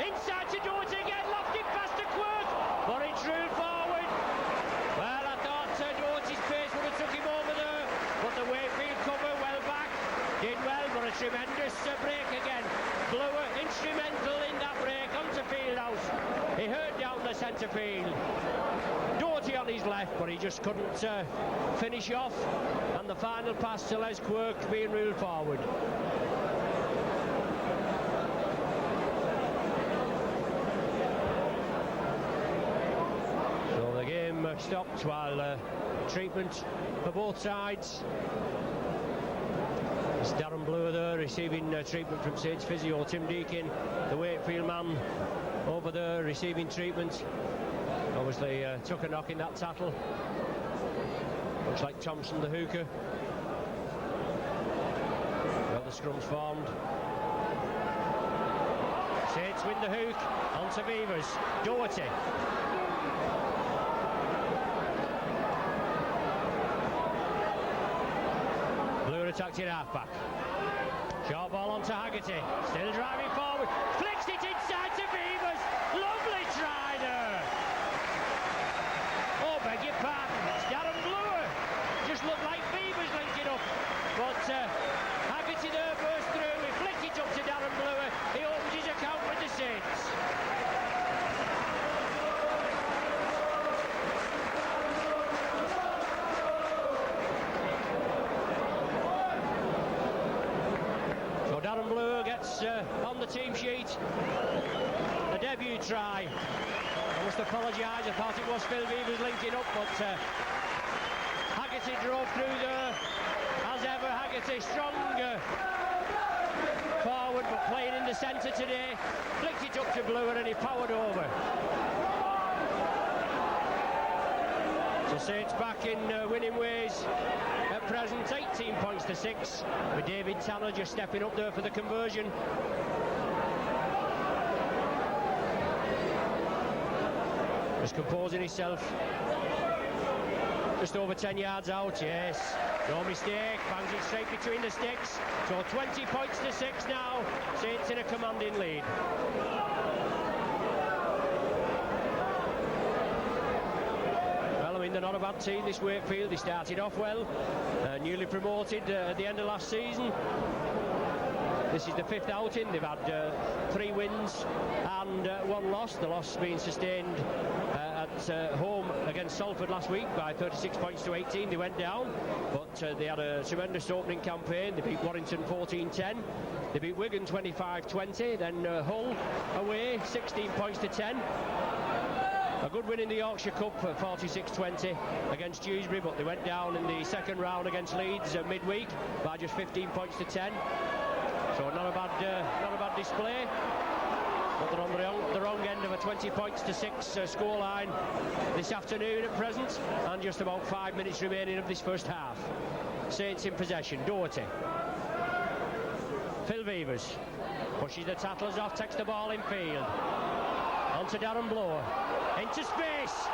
[SPEAKER 1] Inside to Doherty again. Lofted past to Quirk. But it's ruled forward. Well, I thought Doherty's pace would have took him over there. But the Wakefield cover well back. Did well, but a tremendous break again. Blower instrumental in that break onto Fieldhouse. He hurt down the centre field. Doherty on his left, but he just couldn't finish off. And the final pass to Les Quirk being ruled forward. So the game stopped while treatment for both sides. It's Darren Blower there receiving treatment from Saints physio Tim Deakin, the Wakefield man over there receiving treatment. Obviously took a knock in that tackle. Looks like Thompson the hooker. Well, the scrum's formed. Saints win the hook onto Beavers. Doherty. Attacked it half-back. Short ball onto Haggerty. Still driving forward. Flicks it inside to Beavers. Lovely try there. Oh, beg your pardon. It's Darren Blower. Just looked like Beavers linking up. But Haggerty there burst through. He flicked it up to Darren Blower. He opens his account with the Saints. Darren Blower gets on the team sheet a debut try. I must apologise, I thought it was Phil Beavers linking up, but Haggerty drove through there. As ever, Haggerty strong forward, but playing in the centre today. Flicked it up to Blower and he powered over. So Saints back in winning ways. At present, 18 points to 6, with David Tanner just stepping up there for the conversion. Just composing himself. Just over 10 yards out, yes. No mistake, bangs it straight between the sticks. So 20 points to 6 now. Saints in a commanding lead. They're not a bad team, this Wakefield. They started off well, newly promoted at the end of last season. This is the 5th outing. They've had 3 wins and 1 loss. The loss being sustained at home against Salford last week by 36 points to 18. They went down, but they had a tremendous opening campaign. They beat Warrington 14-10. They beat Wigan 25-20. Then Hull away 16 points to 10. A good win in the Yorkshire Cup at 46-20 against Dewsbury, but they went down in the second round against Leeds midweek by just 15 points to 10. So not a bad display. But they're on the wrong end of a 20 points to 6 scoreline this afternoon at present, and just about 5 minutes remaining of this first half. Saints in possession. Doherty. Phil Beavers pushes the tattlers off, takes the ball in field. Onto Darren Blower. Into space.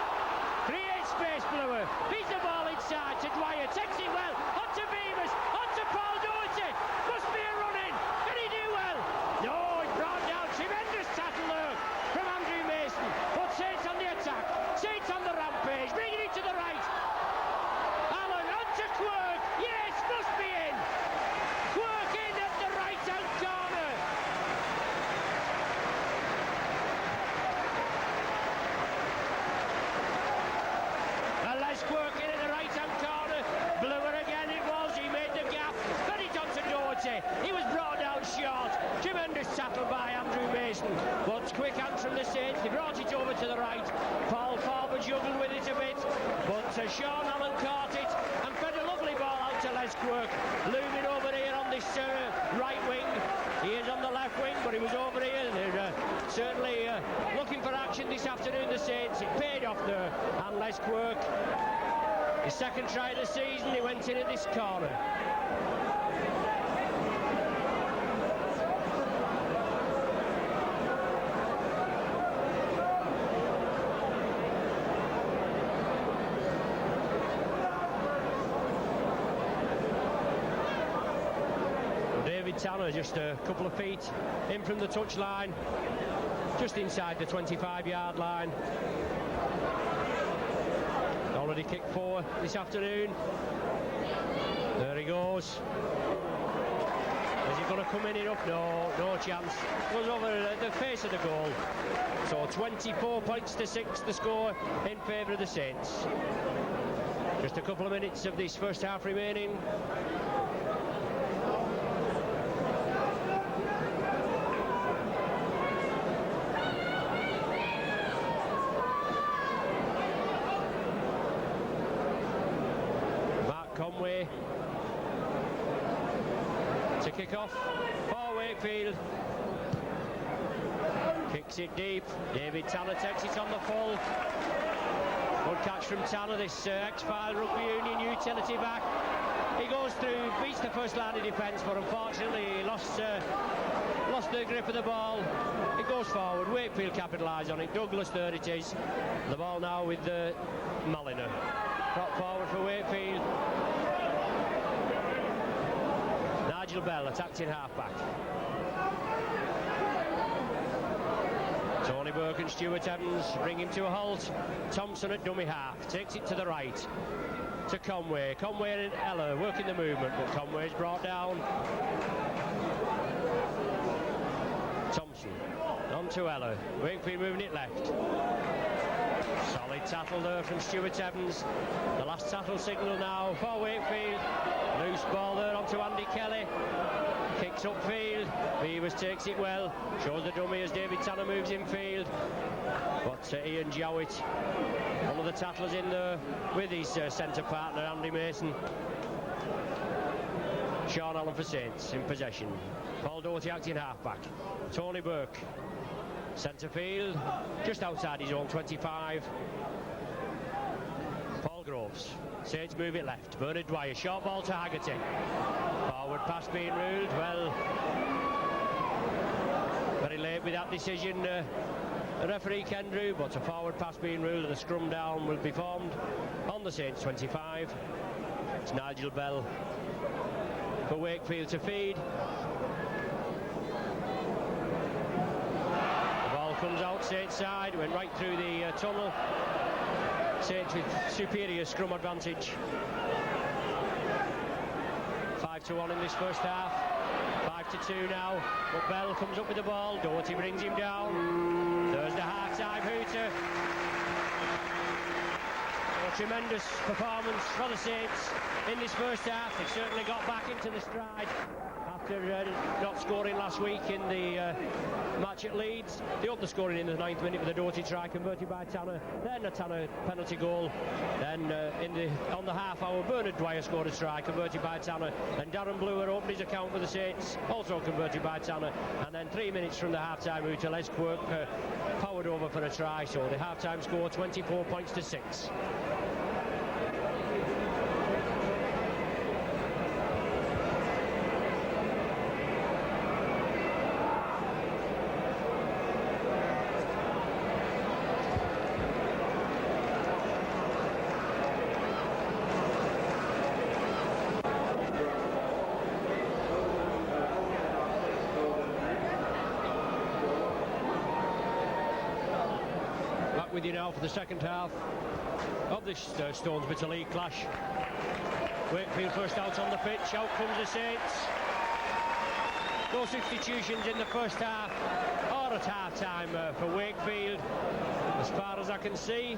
[SPEAKER 1] Creates space, Blower. Beats the ball inside to Dwyer. Takes it well. Onto Beavers. Onto Paul Doherty. Must be a run-in. Can he do well? No, he's brought down. Tremendous tackle there from Andrew Mason. But Saints on the attack. Saints on the rampage. Bringing it to the right. Allen onto Quirk. Yes, tackled by Andrew Mason, but quick hands from the Saints. They brought it over to the right. Paul Farber juggled with it a bit, but Sean Allen caught it and fed a lovely ball out to Les Quirk, looming over here on this right wing. He is on the left wing, but he was over here. They're certainly looking for action this afternoon, the Saints. It paid off there, and Les Quirk, his second try of the season, he went in at this corner. Tanner just a couple of feet in from the touchline, just inside the 25-yard line. Already kicked 4 this afternoon. There he goes. Is he going to come in enough? No chance. Goes over the face of the goal. So 24 points to 6 the score in favour of the Saints. Just a couple of minutes of this first half remaining. Conway to kick off for Wakefield. Kicks it deep. David Tanner takes it on the full. Good catch from Tanner, this ex-File Rugby Union utility back. He goes through, beats the first line of defence, but unfortunately he lost the grip of the ball. It goes forward. Wakefield capitalise on it. Douglas third it is. The ball now with Molyneux. Prop forward for Wakefield. Nigel Bell attacked in half-back. Tony Burke and Stuart Evans bring him to a halt. Thompson at dummy half takes it to the right to Conway. Conway and Eller working the movement, but Conway's brought down. Thompson on to Eller. Wakefield moving it left. Solid tackle there from Stuart Evans. The last tackle signal now for Wakefield. Loose ball there onto Andy Kelly. Kicks upfield. Beavers takes it well. Shows the dummy as David Tanner moves infield. But Ian Jowett, one of the tacklers in there with his centre partner Andy Mason. Sean Allen for Saints in possession. Paul Doherty acting half-back. Tony Burke. Centre field, just outside his own 25. Paul Groves. Saints move it left. Bernard Dwyer, short ball to Haggerty. Forward pass being ruled. Well, very late with that decision, the referee Ken Drew, but a forward pass being ruled and a scrum down will be formed on the Saints 25. It's Nigel Bell for Wakefield to feed. Comes out Saints side, went right through the tunnel. Saints with superior scrum advantage. 5-1 in this first half. 5-2 now. But Bell comes up with the ball. Doherty brings him down. There's the half-time hooter. A tremendous performance for the Saints in this first half. They certainly got back into the stride after not scoring last week in the match at Leeds. They upped the scoring in the 9th minute with a Doherty try converted by Tanner. Then a Tanner penalty goal. Then on the half hour, Bernard Dwyer scored a try converted by Tanner. And Darren Bluer opened his account for the Saints, also converted by Tanner. And then 3 minutes from the half-time out to Les Quirk powered over for a try. So the half-time score 24 points to 6. With you now for the second half of this Stones Bitter League clash. Wakefield first out on the pitch. Out comes the Saints. No substitutions in the first half or at half-time for Wakefield, as far as I can see.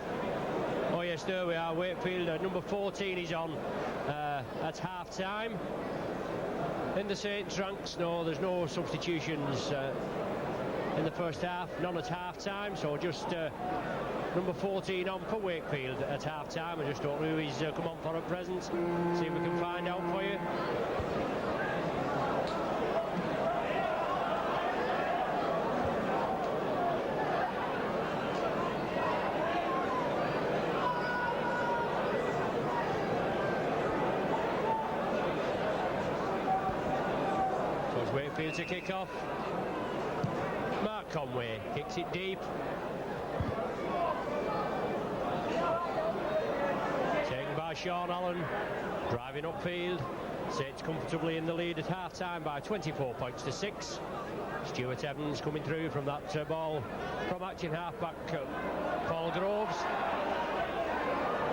[SPEAKER 1] Oh yes, there we are. Wakefield number 14 is on at half-time. in the Saints ranks. No, there's no substitutions in the first half, none at half time, so just number 14 on for Wakefield at half time. I just don't know who he's come on for at present. See if we can find out for you. So it's Wakefield to kick off. Mark Conway kicks it deep. Taken by Sean Allen, driving upfield. Saints comfortably in the lead at half time by 24 points to 6. Stuart Evans coming through from that ball from acting half-back Paul Groves.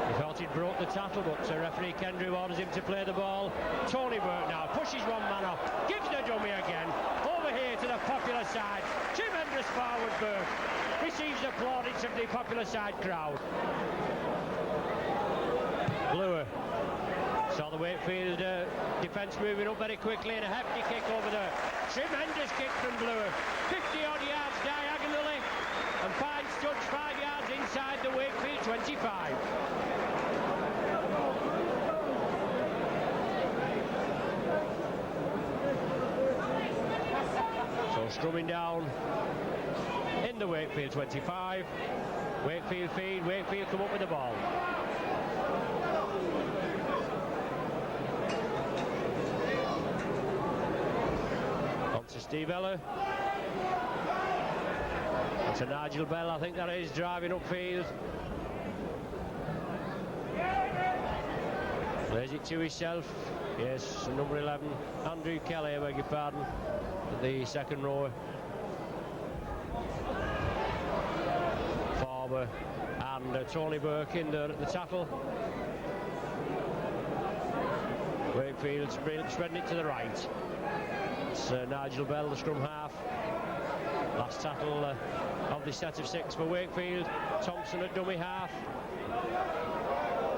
[SPEAKER 1] He thought he'd broke the tackle, but referee Kendrew orders him to play the ball. Tony Burke now pushes one man off, gives the dummy again, over here to the popular side. Tremendous forward Burke, receives the plaudits of the popular side crowd. Bluer saw the Wakefield defence moving up very quickly, and a hefty kick over there. Tremendous kick from Bluer, 50-odd yards diagonally, and finds touch 5 yards inside the Wakefield 25. So strumming down in the Wakefield 25. Wakefield feed, Wakefield come up with the ball. On to Steve Eller. On to Nigel Bell, I think that is, driving upfield. Plays it to himself. Yes, number 11, Andrew Kelly, I beg your pardon, the second rower. Farber and Tony Burke in there at the tackle. Wakefield spreading it to the right. It's Nigel Bell, the scrum half. Last tackle of the set of 6 for Wakefield. Thompson at dummy half.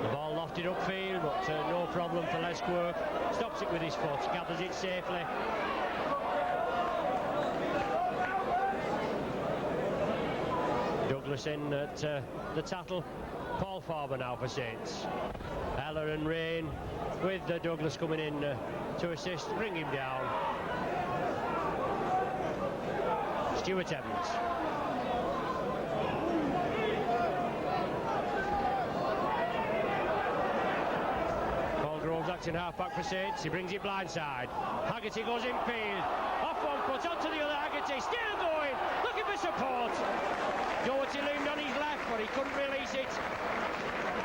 [SPEAKER 1] The ball lofted upfield, but no problem for Les Quirk. Stops it with his foot, gathers it safely. Douglas in at the tackle. Paul Farber now for Saints. Eller and Rain with Douglas coming in to assist, bring him down. Stuart Evans. In half-back for Saints, he brings it blindside. Haggerty goes in field, off one foot, onto the other. Haggerty still going, looking for support. Doherty leaned on his left, but he couldn't release it.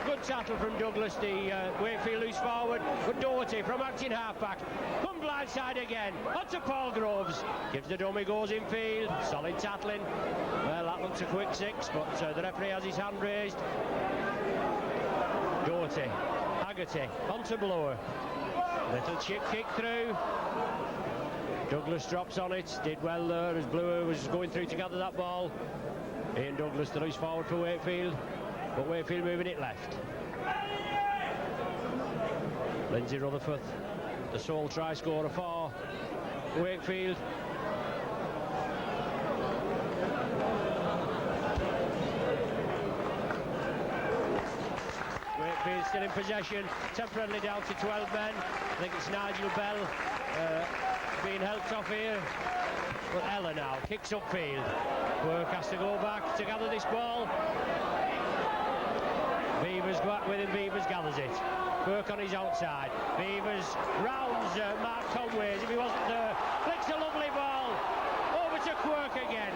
[SPEAKER 1] Good tackle from Douglas, the Wakefield loose forward, but Doherty from acting half-back, come blindside again, onto Paul Groves, gives the dummy, goes in field, solid tackling. Well, that looks a quick 6, but the referee has his hand raised. Doherty. Haggerty onto Blower. Little chip kick through. Douglas drops on it. Did well there as Blower was going through to gather that ball. Ian Douglas, the loose forward for Wakefield, but Wakefield moving it left. Lindsay Rutherford, the sole try scorer for Wakefield. Still in possession, temporarily down to 12 men. I think it's Nigel Bell being helped off here. But Eller now kicks upfield. Work has to go back to gather this ball. Beavers go back with him, Beavers gathers it. Work on his outside. Beavers rounds Mark Conway as if he wasn't there. Flicks a lovely ball. Over to Quirk again.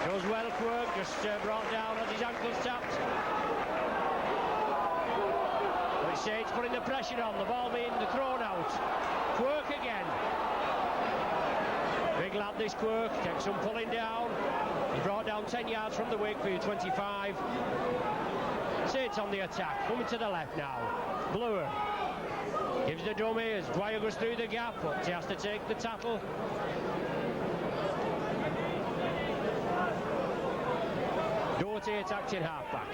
[SPEAKER 1] Does well Quirk, just brought down as his ankle's tapped. Saints putting the pressure on, the ball being thrown out. Quirk again. Big lad this Quirk, takes some pulling down. He's brought down 10 yards from the Wakefield 25. Saints on the attack, coming to the left now. Blower gives the dummy as Dwyer goes through the gap, but he has to take the tackle. Doherty attacked in half-back.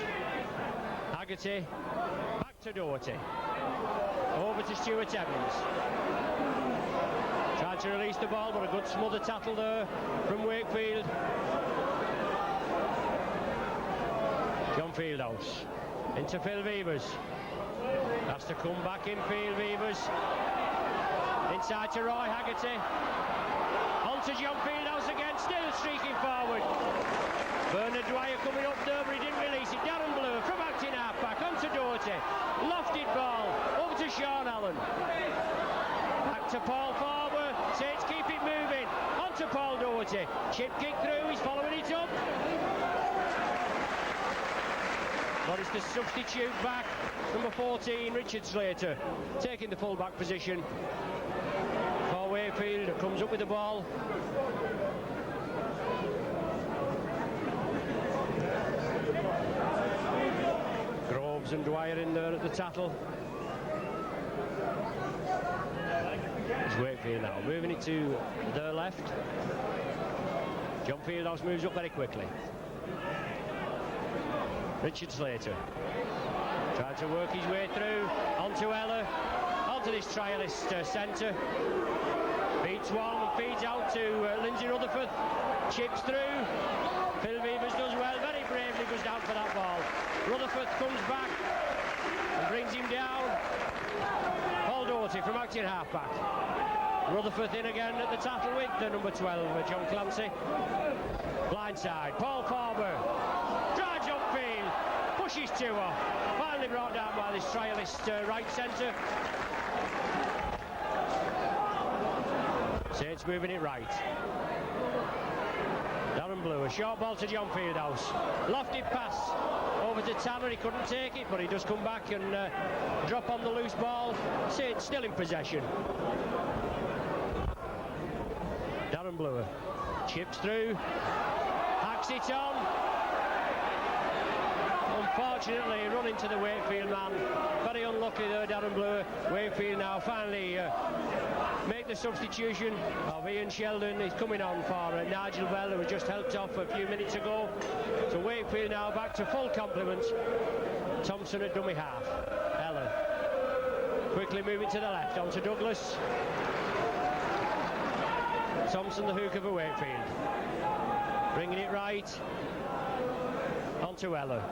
[SPEAKER 1] Haggerty to Doherty, over to Stuart Evans. Trying to release the ball, but a good smother tackle there from Wakefield. John Fieldhouse into Phil Beavers. Has to come back in, Phil Beavers. Inside to Roy Haggerty. On to John Fieldhouse again, still streaking forward. Bernard Dwyer coming up there, but he didn't release it. Darren Blue from acting half-back, on to Doherty. Lofted ball, over to Sean Allen. Back to Paul Farber. Saints keep it moving. On to Paul Doherty. Chip kick through, he's following it up. But it's the substitute back, number 14, Richard Slater, taking the full-back position. For Wakefield, comes up with the ball. Groves and Dwyer in there at the tattle. It's Wakefield now, moving it to their left. John Fieldhouse moves up very quickly. Richard Slater trying to work his way through, onto Eller, onto this trialist centre. Beats one and feeds out to Lindsay Rutherford. Chips through. Phil Beavers does well, very bravely goes down for that ball. Rutherford comes back and brings him down. Paul Doherty from acting half-back. Rutherford in again at the tackle with the number 12, John Clancy. Blindside, Paul Farber. Drives upfield, pushes two off. Finally brought down by this trialist right centre. Saints moving it right. Darren Blue, a short ball to John Fieldhouse. Lofted pass over to Tanner, he couldn't take it, but he does come back and drop on the loose ball. Saints still in possession. Darren Blue chips through, hacks it on. Unfortunately, run into the Wakefield man. Very unlucky there, Darren Blue. Wakefield now finally make the substitution of Ian Sheldon. He's coming on for Nigel Bell, who was just helped off a few minutes ago. So Wakefield now back to full complement. Thompson at dummy half. Eller quickly moving to the left, on to Douglas. Thompson the hooker for Wakefield. Bringing it right. On to Eller.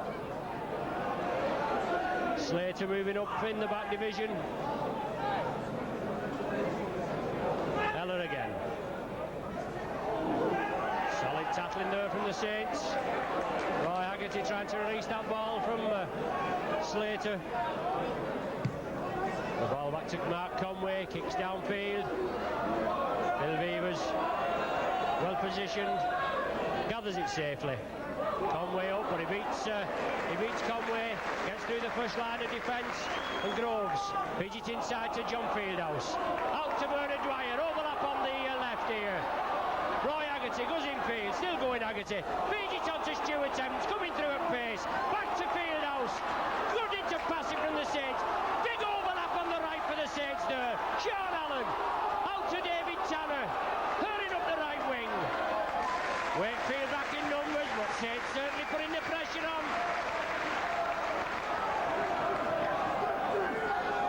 [SPEAKER 1] Slater moving up in the back division. Eller again. Solid tackling there from the Saints. Roy Haggerty trying to release that ball from Slater. The ball back to Mark Conway, kicks downfield. Phil Beavers, well positioned, gathers it safely. Conway up, but he beats Conway, gets through the first line of defence, and Groves feeds it inside to John Fieldhouse. Out to Bernard Dwyer, overlap on the left here. Roy Haggerty goes infield, still going Haggerty, feeds it on to Stuart Thames, coming through at pace, back to Fieldhouse, good into passing from the Saints, big overlap on the right for the Saints there. Sean Allen, out to David Tanner, hurrying up the right wing. Wakefield back in numbers, but Saints certainly putting the pressure on.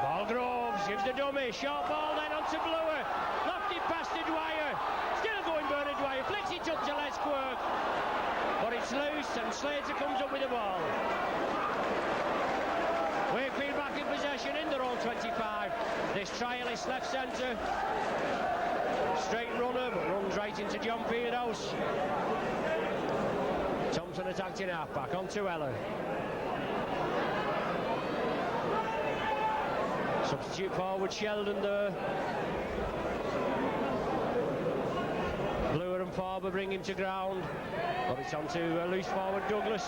[SPEAKER 1] Paul Groves gives the dummy, short ball then on to Blower, lofted pass to Dwyer, still going Bernard Dwyer, flicks it up to Les Quirk, but it's loose and Slater comes up with the ball. Wakefield back in possession in their own 25. This trialist left centre. Straight runner, but runs right into John Fieldhouse. Thompson attacked in half-back, on to Eller. Substitute forward Sheldon there. Bluer and Farber bring him to ground, but it's on to loose forward Douglas.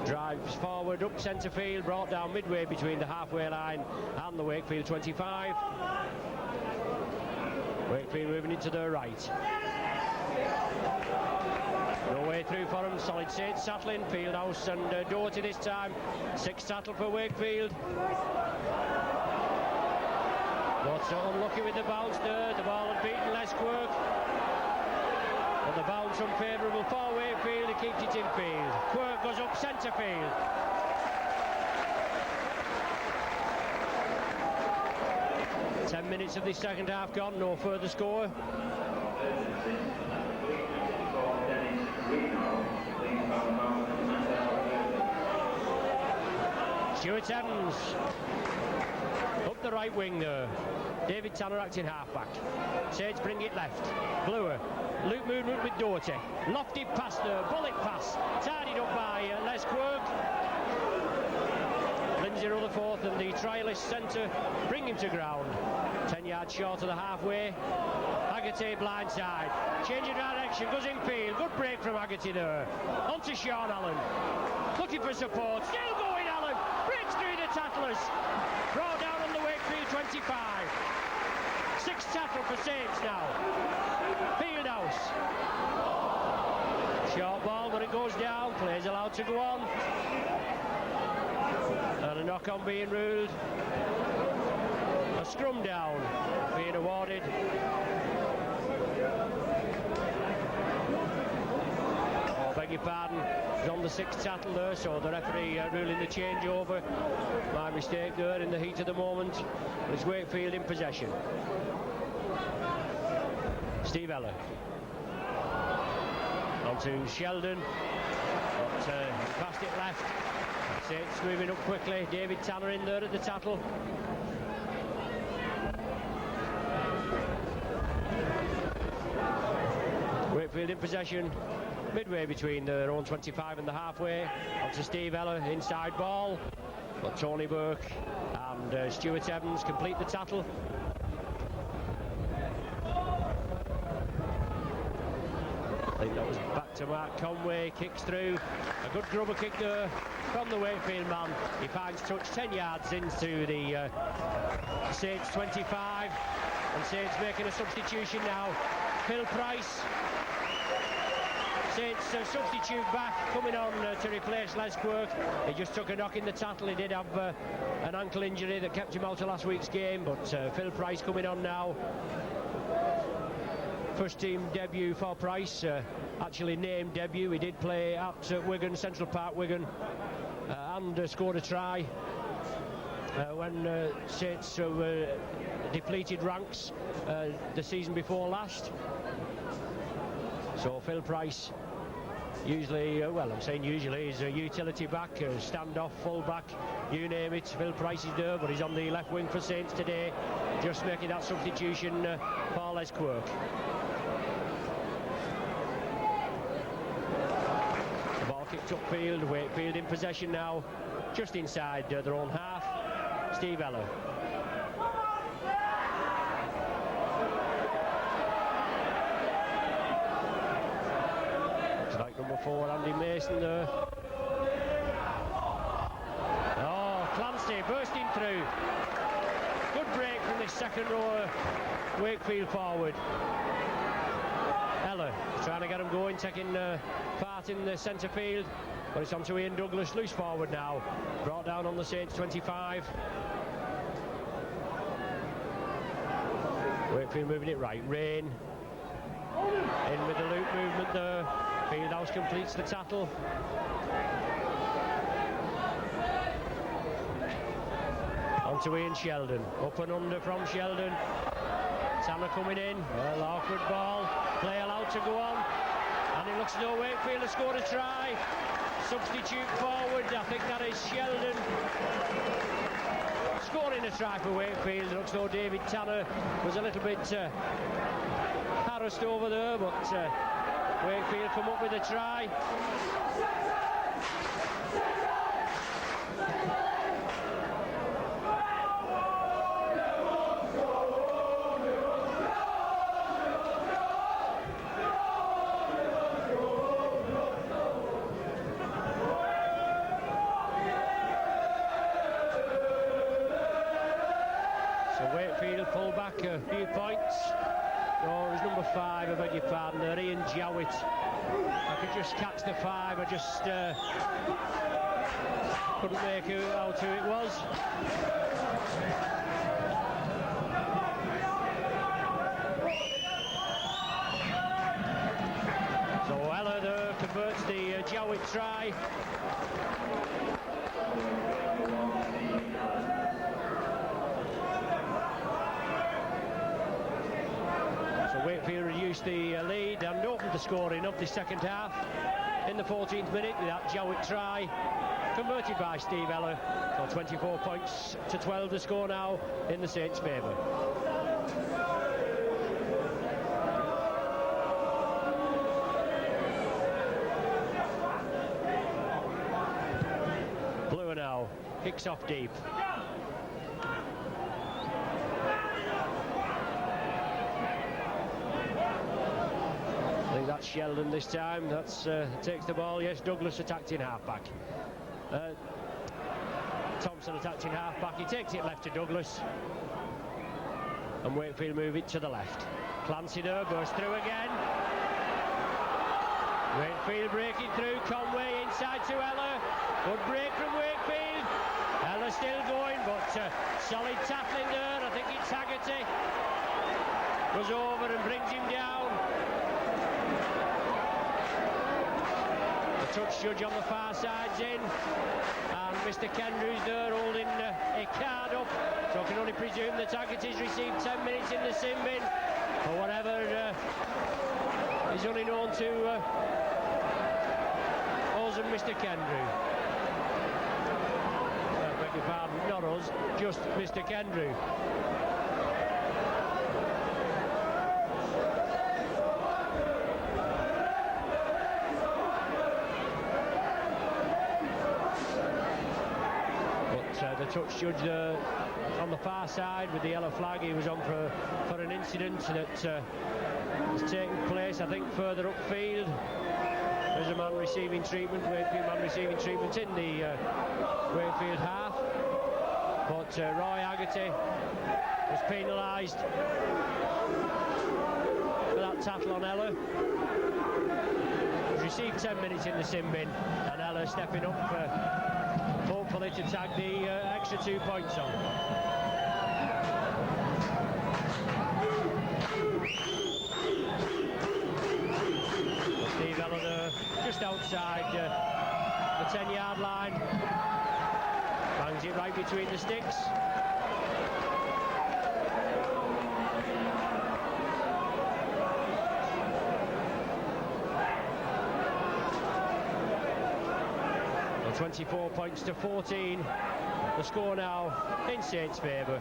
[SPEAKER 1] Drives forward up centre field, brought down midway between the halfway line and the Wakefield 25. Wakefield moving into their right. No way through for him, solid Saints settling, Fieldhouse and Doherty this time. Sixth settle for Wakefield. But unlucky with the bounce there, the ball had beaten Les Quirk. But the bounce unfavourable for Wakefield, he keeps it in field. Quirk goes up centre field. 10 minutes of the second half gone, no further score. Stuart Evans up the right wing there. David Tanner acting half-back. Saints bring it left. Bluer. Loop movement with Doherty. Lofty pass there. Bullet pass. Tidied up by Les Quirk. Lindsay Rutherford and the trialist centre bring him to ground. 10 yards short of the halfway. Haggerty blindside. Change of direction. Goes in field. Good break from Haggerty there. On to Sean Allen. Looking for support. Still going Allen. Breaks through the tacklers. Brought down on the Wakefield 25. 6 tackle for Saints now. Fieldhouse. Short ball, but it goes down. Play's allowed to go on. And a knock-on being ruled. A scrum down being awarded. Oh, beg your pardon. He's on the 6th tackle there, so the referee ruling the changeover. My mistake there in the heat of the moment. It's Wakefield in possession. Steve Eller. On to Sheldon. But, passed it left. Saints moving up quickly. David Tanner in there at the tackle. Wakefield in possession. Midway between their own 25 and the halfway. On to Steve Eller. Inside ball. But Tony Burke and Stuart Evans complete the tackle. I think that was back to Mark Conway. Kicks through. A good grubber kick there from the Wakefield man. He finds touch 10 yards into the Saints 25. And Saints making a substitution now. Phil Price. Saints substitute back, coming on to replace Les Quirk. He just took a knock in the tackle. He did have an ankle injury that kept him out of last week's game, but Phil Price coming on now. First team debut for Price, actually named debut. He did play at Wigan, Central Park Wigan, and scored a try when Saints depleted ranks the season before last. So Phil Price, usually, well, I'm saying usually, he's a utility back, stand-off, full-back, you name it. Phil Price is there, but he's on the left wing for Saints today, just making that substitution for Les Quirk. The ball kicked upfield, Wakefield in possession now, just inside their own half. Steve Eller. Like number 4, Andy Mason there. Oh, Clancy bursting through. Good break from this second row Wakefield forward. Eller trying to get him going, taking part in the centre field. But it's on to Ian Douglas, loose forward now. Brought down on the Saints 25. Wakefield moving it right. Rain. In with the loop movement there. Fieldhouse completes the tackle. On to Ian Sheldon. Up and under from Sheldon. Tanner coming in. Well, awkward ball. Play allowed to go on. And it looks as though Wakefield has scored a try. Substitute forward. I think that is Sheldon. Scoring a try for Wakefield. It looks as though David Tanner was a little bit harassed over there, but Wakefield come up with a try. So Wakefield pull back a few points. Oh, it was number 5, I beg your pardon there, Ian Jowett. I could just catch the 5, I just couldn't make out who it was. So Eller there converts the Jowett try. increased the lead and opened the scoring of the second half in the 14th minute with that Jowett try converted by Steve Eller. So 24 points to 12 the score now in the Saints' favour. Bluer now kicks off deep. I think that's Sheldon this time. That's takes the ball. Yes, Douglas attacked in half-back. Thompson attacked in half-back. He takes it left to Douglas. And Wakefield move it to the left. Clancy there, bursts through again. Wakefield breaking through. Conway inside to Eller. Good break from Wakefield. Eller still going, but solid tackling there. I think it's Haggerty. Goes over and brings him down. The touch judge on the far side's in. And Mr. Kendrew's there holding a card up. So I can only presume that Haggerty's received 10 minutes in the sin bin. Or whatever is only known to us and Mr. Kendrew. Beg your pardon, not us, just Mr. Kendrew. But the touch judge on the far side with the yellow flag, he was on for an incident that has taken place, I think, further upfield. There's a man receiving treatment, Wakefield man receiving treatment in the Wakefield half. But Roy Haggerty was penalised for that tackle on Eller. He's received 10 minutes in the sin bin, and Eller stepping up hopefully to tag the extra 2 points on. Steve Eller just outside the 10-yard line. Bangs it right between the sticks. Well, 24 points to 14. The score now in Saints' favour.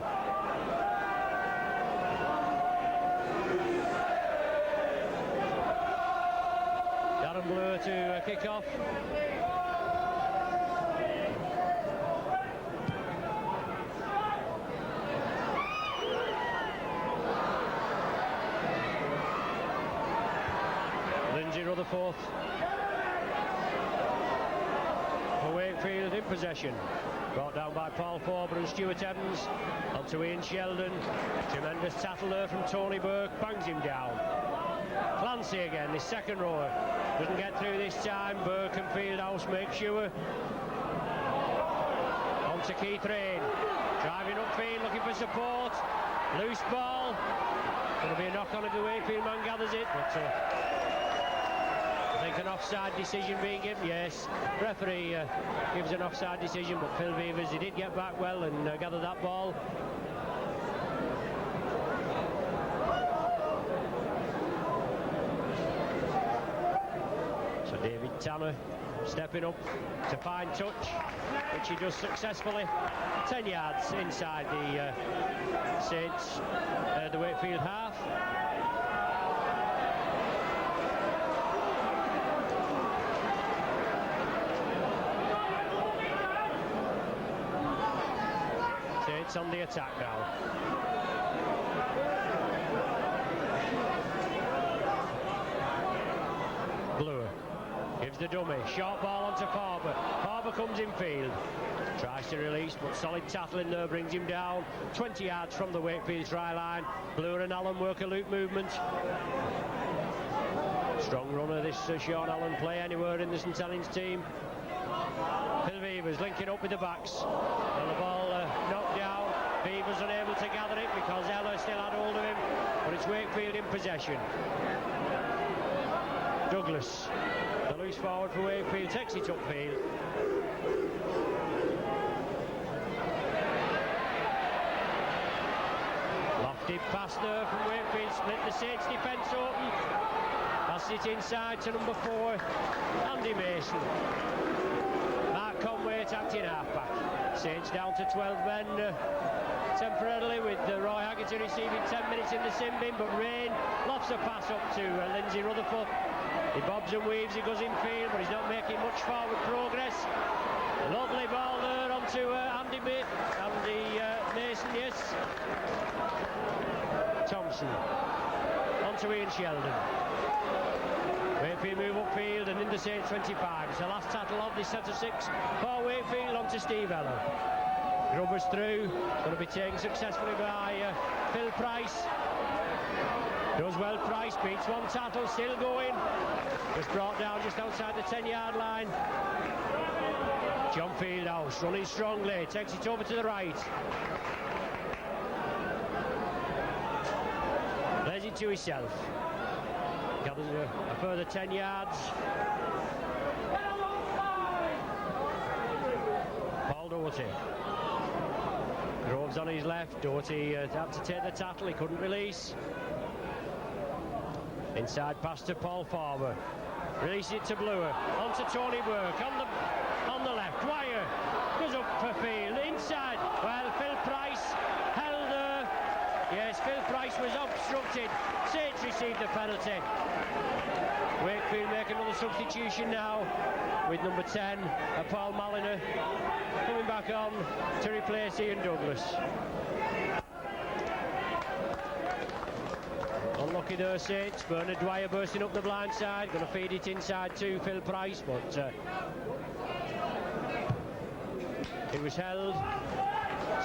[SPEAKER 1] Bluer to kick off. Lindsay Rutherford for Wakefield in possession. Brought down by Paul Forber and Stuart Evans. Onto Ian Sheldon. Tremendous tackle there from Tony Burke. Bangs him down. Clancy again, this second rower. Doesn't get through this time. Burke and Fieldhouse make sure. On to Keith Rain. Driving upfield, looking for support. Loose ball. Going to be a knock on if the Wakefield man gathers it. But I think an offside decision being given. Yes, referee gives an offside decision, but Phil Beavers, he did get back well and gather that ball. David Tanner stepping up to find touch, which he does successfully. 10 yards inside the Saints, the Wakefield half. Saints on the attack now. Bluer gives the dummy, short ball onto Farber. Farber comes in field, tries to release, but solid tackling there brings him down. 20 yards from the Wakefield try line. Bluer and Allen work a loop movement. Strong runner this Sean Allen, play anywhere in the St Helens team. Phil Beavers linking up with the backs, and the ball knocked down. Beavers unable to gather it because Eller still had hold of him, but it's Wakefield in possession. Douglas, the loose forward for Wakefield, takes it upfield. Lofted pass there from Wakefield, split the Saints defence open. it inside to number 4, Andy Mason. Mark Conway attacked in half-back. Saints down to 12 men temporarily, with Roy Haggerty receiving 10 minutes in the sin bin, but Rain lofts a pass up to Lindsay Rutherford. He bobs and weaves, he goes in field, but he's not making much forward progress. Lovely ball there onto Andy Mason, yes. Thompson onto Ian Sheldon. Wakefield move upfield and into Saints 25. It's the last tackle of this set of 6 for Wakefield onto Steve Eller. Grubbers through, going to be taken successfully by Phil Price. Does well, Price beats one tackle, still going. Was brought down just outside the 10-yard line. John Fieldhouse running strongly, takes it over to the right. Lays it to himself. Gathers a further 10 yards. Paul Doherty. Groves on his left. Doherty had to take the tackle, he couldn't release. Inside pass to Paul Farber. Release it to Bluer. On to Tony Burke. On the left. Dwyer goes up for field. Inside. Well, Phil Price held there. Yes, Phil Price was obstructed. Saints received the penalty. Wakefield make another substitution now with number 10, Paul Maliner, coming back on to replace Ian Douglas. Unlucky there, Saints. Bernard Dwyer bursting up the blind side, going to feed it inside to Phil Price, but it was held.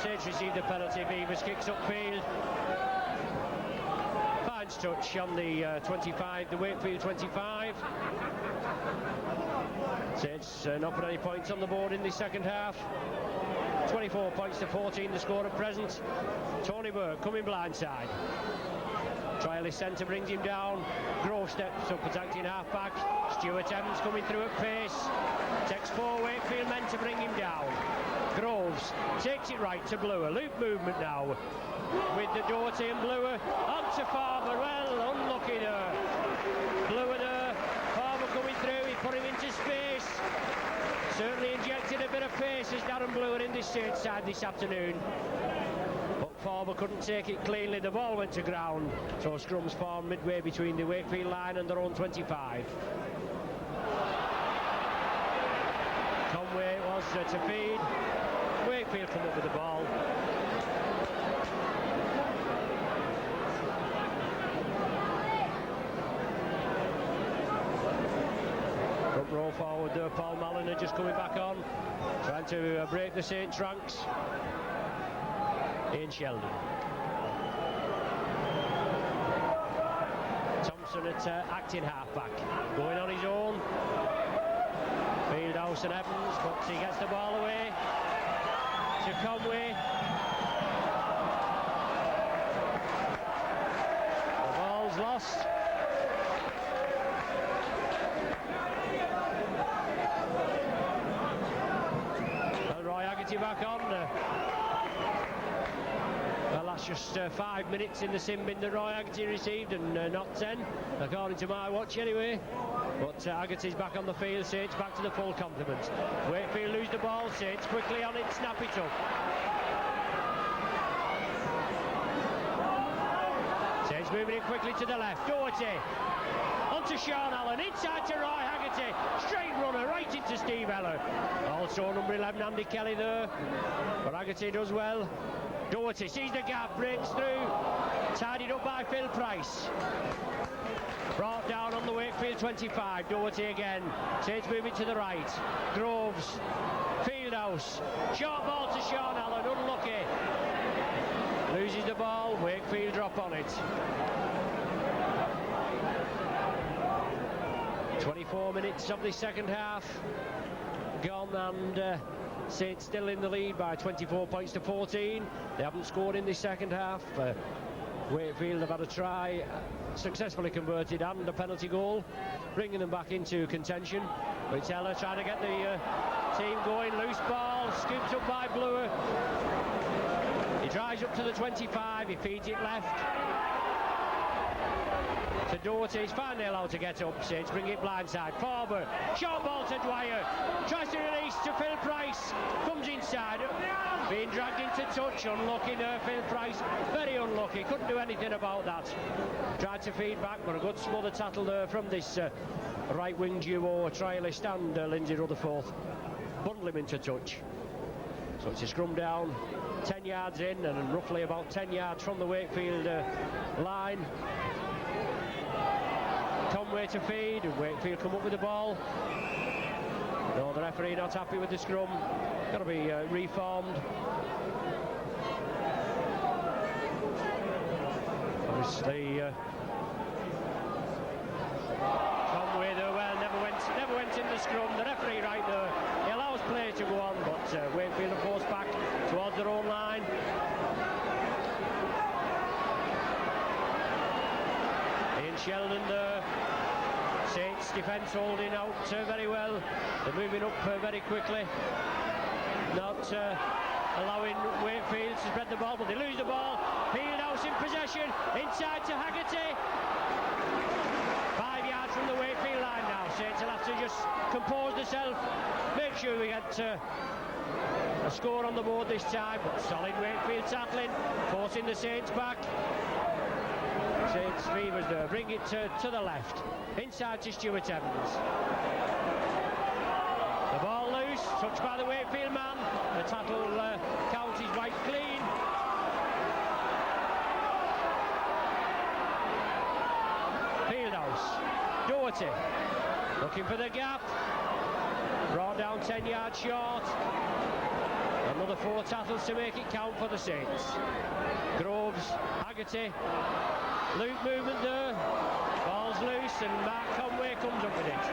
[SPEAKER 1] Saints received the penalty. Beavers kicks upfield. Finds touch on the 25, the Wakefield 25. Saints not put any points on the board in the second half. 24 points to 14, the score at present. Tony Burke coming blindside. Trialist centre brings him down. Grove steps up, attacking half-back. Stuart Evans coming through at pace. Takes 4 Wakefield men to bring him down. Groves takes it right to Bluer. Loop movement now with the Doherty and Bluer. On to Farber. Well, unlucky there. Bluer there. Farber coming through. He put him into space. Certainly injected a bit of pace as Darren Bluer in this Saints side this afternoon. Farber couldn't take it cleanly, the ball went to ground, so scrums formed midway between the Wakefield line and their own 25. Conway was to feed. Wakefield come up with the ball. Front row forward there, Paul Maliner just coming back on, trying to break the Saints ranks. Ian Sheldon. Thompson at acting half-back, going on his own. Fieldhouse and Evans, but he gets the ball away to Conway. The ball's lost. Well, Roy Haggerty back on. Well, that's just 5 minutes in the sin bin that Roy Haggerty received, and not 10, according to my watch anyway. But Haggerty's back on the field, Saints back to the full complement. Wakefield lose the ball, Saints quickly on it, snap it up. Saints moving it quickly to the left. Doherty onto Sean Allen, inside to Roy Haggerty, straight runner right into Steve Eller. Also number 11 Andy Kelly there, but Haggerty does well. Doherty sees the gap, breaks through, tidied up by Phil Price. Brought down on the Wakefield 25, Doherty again. Saints moving to the right. Groves, Fieldhouse, short ball to Sean Allen, unlucky. Loses the ball, Wakefield drop on it. 24 minutes of the second half gone, and Saints still in the lead by 24 points to 14. They haven't scored in the second half. Wakefield have had a try, successfully converted, and a penalty goal, bringing them back into contention. But it's Eller trying to get the team going. Loose ball, scooped up by Bluer. He drives up to the 25, he feeds it left. to Doherty. He's finally allowed to get up. Saints bring it blindside. Farber, short ball to Dwyer. Tries to release to Phil Price. Comes inside. Being dragged into touch. Unlucky there, Phil Price. Very unlucky. Couldn't do anything about that. Tried to feed back, but a good smother tackle there from this right wing duo, Trialist and Lindsay Rutherford. Bundle him into touch. So it's a scrum down, 10 yards in and roughly about 10 yards from the Wakefield line. Conway to feed, and Wakefield come up with the ball. No, the referee not happy with the scrum. Got to be reformed. Obviously, Conway though, well, never went in the scrum. The referee right there, he allows play to go on, but Wakefield are forced back towards their own line. Ian Sheldon there. Saints defence holding out very well. They're moving up very quickly. Not allowing Wakefield to spread the ball, but they lose the ball. Fieldhouse in possession, inside to Haggerty. 5 yards from the Wakefield line now. Saints will have to just compose themselves, make sure we get a score on the board this time. But solid Wakefield tackling, forcing the Saints back. Saints Fevers there, bring it to the left, inside to Stuart Evans. The ball loose, touched by the Wakefield man. The tackle count is wiped clean. Fieldhouse, Doherty, looking for the gap. Brought down 10 yards short. Another 4 tackles to make it count for the Saints. Groves, Haggerty, loop movement there. Ball's loose and Mark Conway comes up with it.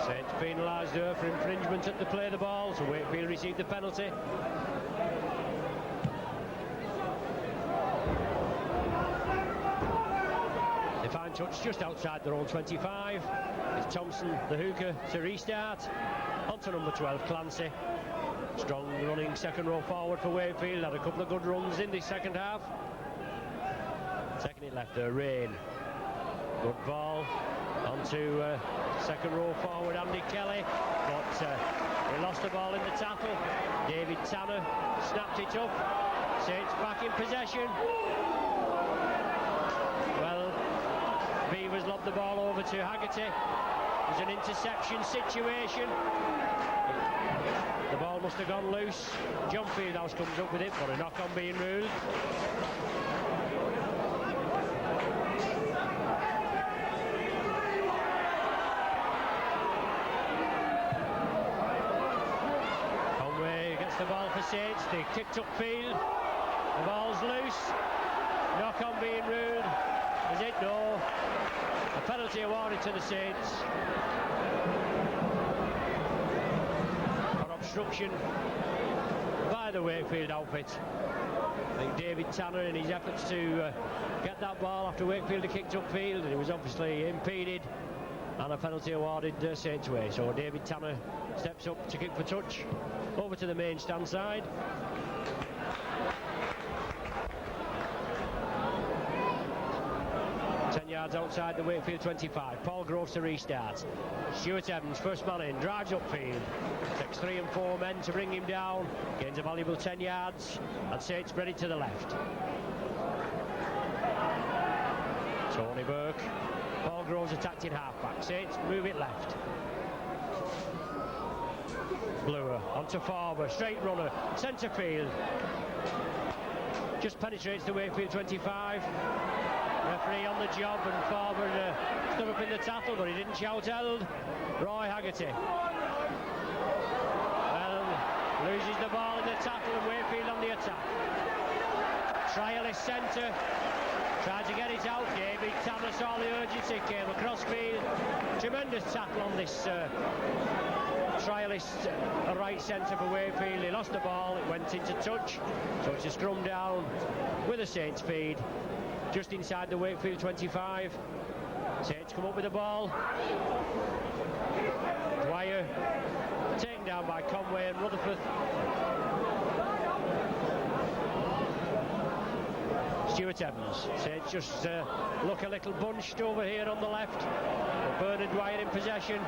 [SPEAKER 1] Saints penalised there for infringement at the play of the ball, so Wakefield received the penalty. They find touch just outside their own 25. It's Thompson, the hooker, to restart. On to number 12, Clancy. Strong running second row forward for Wakefield. Had a couple of good runs in the second half. Taking it left there, Rain. Good ball. On to second row forward, Andy Kelly. But he lost the ball in the tackle. David Tanner snapped it up. Saints back in possession. Well, Beavers lobbed the ball over to Haggerty. It was an interception situation. The ball must have gone loose. John Fieldhouse comes up with it, but a knock-on being ruled. Conway gets the ball for Saints. They kicked up field. The ball's loose. Knock-on being ruled. Is it? No. A penalty awarded to the Saints. For obstruction by the Wakefield outfit. I think David Tanner, in his efforts to get that ball after Wakefield had kicked up field, and it was obviously impeded, and a penalty awarded Saints way. So David Tanner steps up to kick for touch. Over to the main stand side. 10 yards outside the Wakefield 25. Paul Groves to restart. Stuart Evans, first man in, drives upfield. Takes 3 and 4 men to bring him down. Gains a valuable 10 yards. And Saints spread it to the left. Tony Burke. Paul Groves attacked in half-back. Saints move it left. Bluer onto Farber, straight runner, centre field. Just penetrates the Wakefield 25. Referee on the job, and Farber stood up in the tackle, but he didn't shout held. Roy Haggerty. Well, loses the ball in the tackle, and Wakefield on the attack. Trialist centre. Tried to get it out. David Tanner saw the urgency, came across field. Tremendous tackle on this trialist right centre for Wakefield. He lost the ball, it went into touch, so it's a scrum down with a Saints feed just inside the Wakefield 25. Saints come up with the ball. Dwyer taken down by Conway and Rutherford. Stuart Evans. Saints just look a little bunched over here on the left. Bernard Dwyer in possession.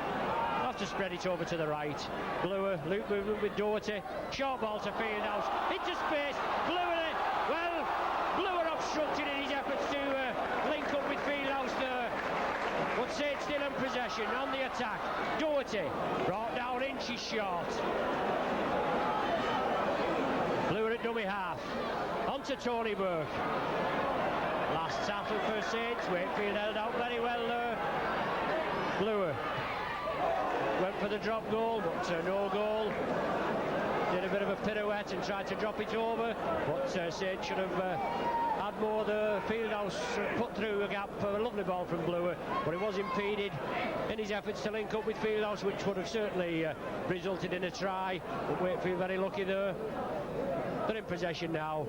[SPEAKER 1] Have to spread it over to the right. Bluer, loop movement with Doherty. Short ball to Fieldhouse. Into space. Bluer. Well, Bluer obstructed in his efforts to link up with Fieldhouse there. But Saints still in possession on the attack. Doherty brought down inches short. Bluer at dummy half. On to Tony Burke. Last tackle for Saints. Wakefield held out very well there. Bluer went for the drop goal, but no goal. Did a bit of a pirouette and tried to drop it over, but Saints should have had more. The Fieldhouse put through a gap for a lovely ball from Bluer, but it was impeded in his efforts to link up with Fieldhouse, which would have certainly resulted in a try. But Wakefield very lucky there. They're in possession now.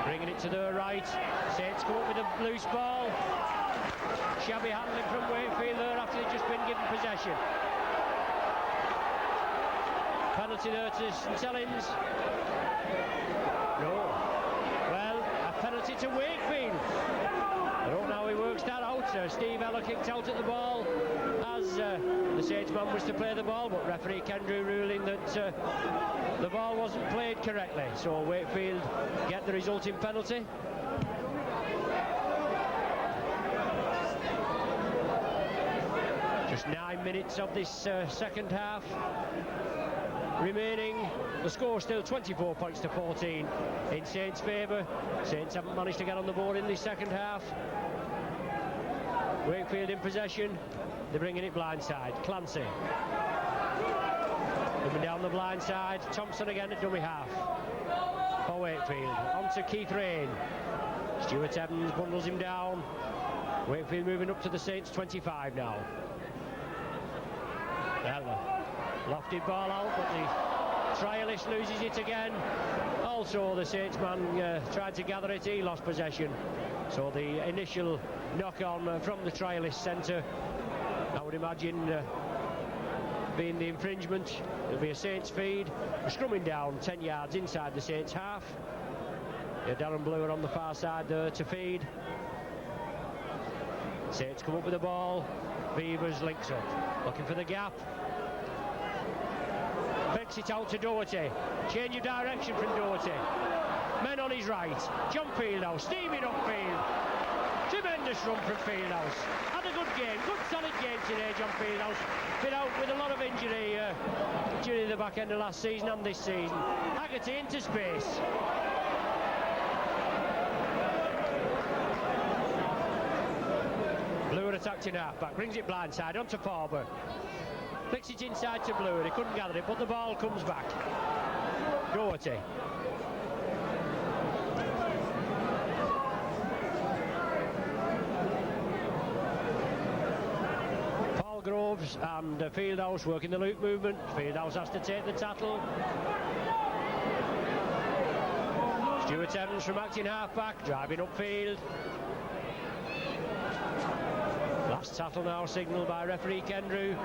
[SPEAKER 1] Bringing it to their right. Saints come up with a loose ball. Shabby handling from Wakefield there after they've just been given possession. Penalty there to St Helens. No. Well, a penalty to Wakefield. I don't know how he works that out. Steve Eller kicked out at the ball as the Saints man was to play the ball, but referee Kendrew ruling that the ball wasn't played correctly. So Wakefield get the resulting penalty. Just 9 minutes of this second half remaining. The score still 24 points to 14 in Saints' favour. Saints haven't managed to get on the board in the second half. Wakefield in possession. They're bringing it blindside. Clancy coming down the blind side. Thompson again at dummy half for Wakefield. On to Keith Rain. Stuart Evans bundles him down. Wakefield moving up to the Saints 25 now. Lofted ball out, but the trialist loses it again. Also, the Saints man tried to gather it, he lost possession. So the initial knock-on from the trialist centre, I would imagine, being the infringement. It'll be a Saints feed. Scrumming down 10 yards inside the Saints half. Darren Bluer on the far side there to feed. Saints come up with the ball. Beavers links up, looking for the gap. Flicks it out to Doherty. Change of direction from Doherty. Men on his right. John Fieldhouse steaming upfield. Tremendous run from Fieldhouse. Had a good game, good solid game today, John Fieldhouse. Been out with a lot of injury during the back end of last season and this season. Haggerty into space. Bluer attacked in half-back, brings it blindside onto Farber. Flicks it inside to Bluer, he couldn't gather it, but the ball comes back. Doherty. Paul Groves and Fieldhouse working the loop movement. Fieldhouse has to take the tackle. Stuart Evans from acting half-back, driving upfield. Last tackle now signalled by referee Kendrew.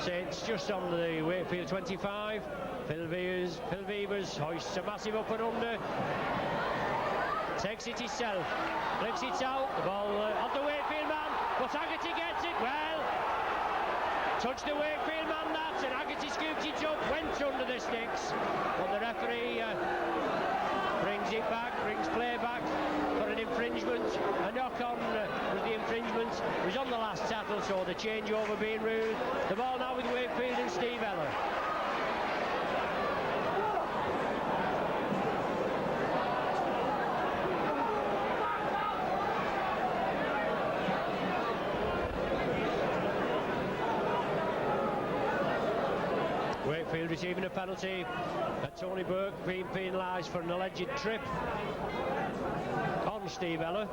[SPEAKER 1] Saints just on the Wakefield 25. Phil Beavers hoists a massive up and under. Takes it himself. Flicks it out. The ball on the Wakefield man. But Haggerty gets it. Well, touched the Wakefield man that, and Haggerty scoops it up. Went under the sticks. But the referee brings it back, brings play back for an infringement. A knock-on was the infringement. It was on the last tackle, so the changeover being ruled. The ball now with Wakefield and Steve Eller. Wakefield receiving a penalty. Tony Burke being penalised for an alleged trip on Steve Eller.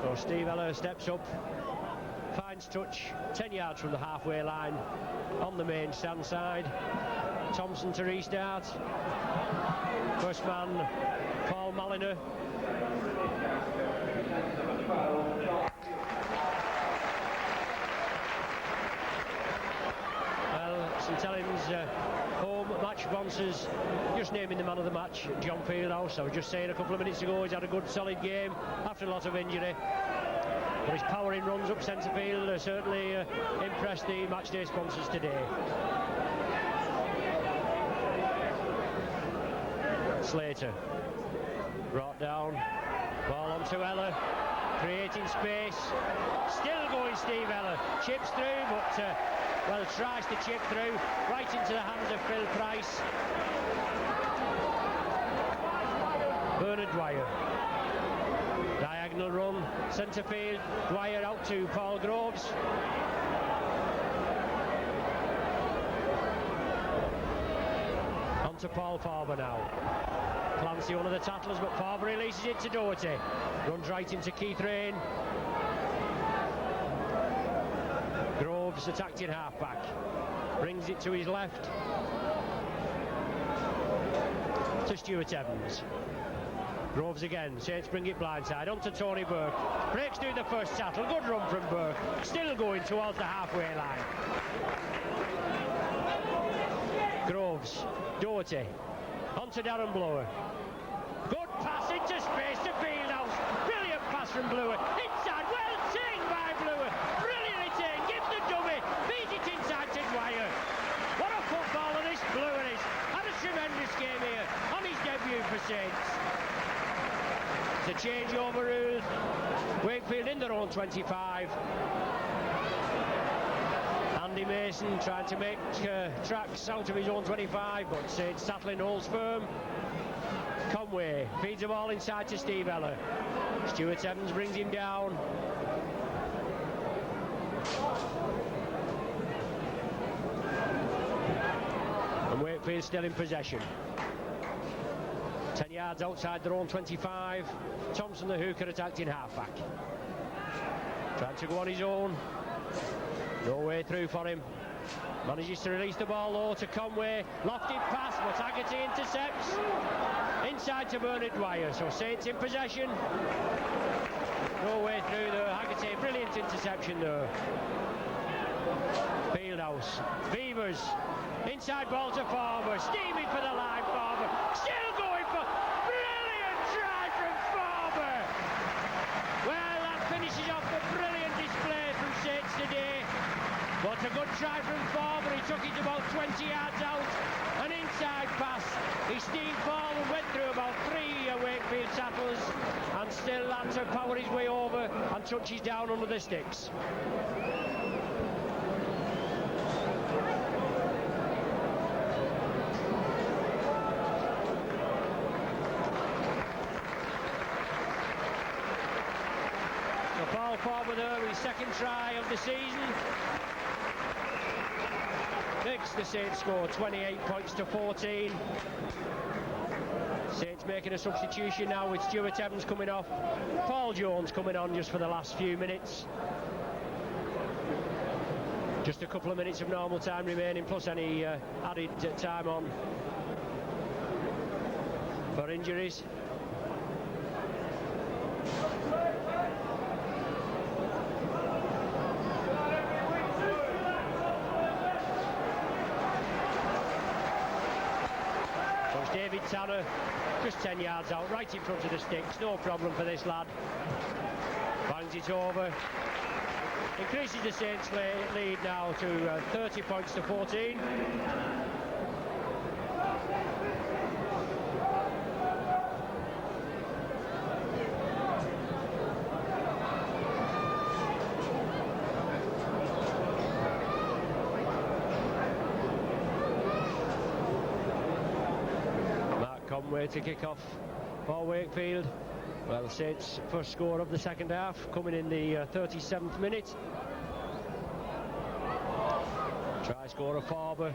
[SPEAKER 1] So Steve Eller steps up, finds touch 10 yards from the halfway line on the main stand side. Thompson to restart. First man, Paul Maliner. St Helens home match sponsors just naming the man of the match, John Fieldhouse. I was just saying a couple of minutes ago he's had a good solid game after a lot of injury. But his powering runs up centre field certainly impressed the matchday sponsors today. Slater brought down, ball onto Eller, creating space, still going Steve Eller, chips through but well tries to chip through right into the hands of Phil Price. Bernard Dwyer, diagonal run, centre field, Dwyer out to Paul Groves. On to Paul Farber now. Clancy one of the tattlers, but Farber releases it to Doherty. Runs right into Keith Rain. Groves attacked in half-back. Brings it to his left. To Stuart Evans. Groves again, Saints bring it blindside, on to Tony Burke. Breaks through the first tattle, good run from Burke. Still going towards the halfway line. Groves, Doherty, on to Darren Blower. Good pass into space to Fieldhouse. Brilliant pass from Blower. Inside, well taken by Blower. Brilliantly taken, gives the dummy. Beat it inside to Dwyer. What a footballer this Blower is. Had a tremendous game here on his debut for Saints. The change overruled. Wakefield in their own 25. Andy Mason trying to make tracks out of his own 25, but Saints tackling holds firm. Conway feeds the ball inside to Steve Eller. Stuart Evans brings him down. And Wakefield still in possession. 10 yards outside their own 25. Thompson the hooker attacked in half-back. Trying to go on his own. No way through for him. Manages to release the ball low to Conway. Lofted pass, but Haggerty intercepts. Inside to Bernard Dwyer. So Saints in possession. No way through there. Haggerty, brilliant interception there. Fieldhouse. Beavers. Inside ball to Farber. Steaming for the line, Farber. Still going for... Brilliant try from Farber. Well, that finishes off a brilliant display from Saints today. But a good try from Farber. He took it about 20 yards out. An inside pass. He steamed forward, went through about 3 Wakefield tackles, and still had to power his way over and touches down under the sticks. So Paul Farber there, his second try of the season. Makes the Saints score 28 points to 14. Saints making a substitution now with Stuart Evans coming off. Paul Jones coming on just for the last few minutes. Just a couple of minutes of normal time remaining, plus any added time on for injuries. David Tanner, just 10 yards out, right in front of the sticks, no problem for this lad. Bangs it over. Increases the Saints' lead now to 30 points to 14. Conway to kick off for Wakefield. Well, Saints' first score of the second half coming in the 37th minute. Try score of Farber.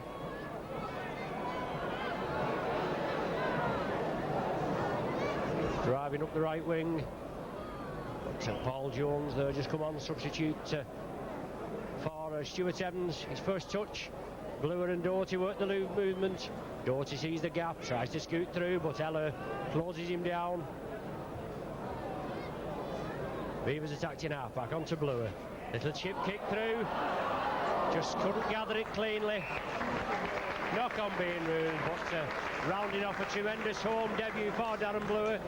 [SPEAKER 1] Driving up the right wing. But Paul Jones there just come on, substitute for Stuart Evans. His first touch. Blower and Doherty work the loop movement. Doherty sees the gap, tries to scoot through, but Eller closes him down. Beavers attacked in half-back, onto Blower. Little chip kick through. just couldn't gather it cleanly. Knock on being ruled, but rounding off a tremendous home debut for Darren Blewer.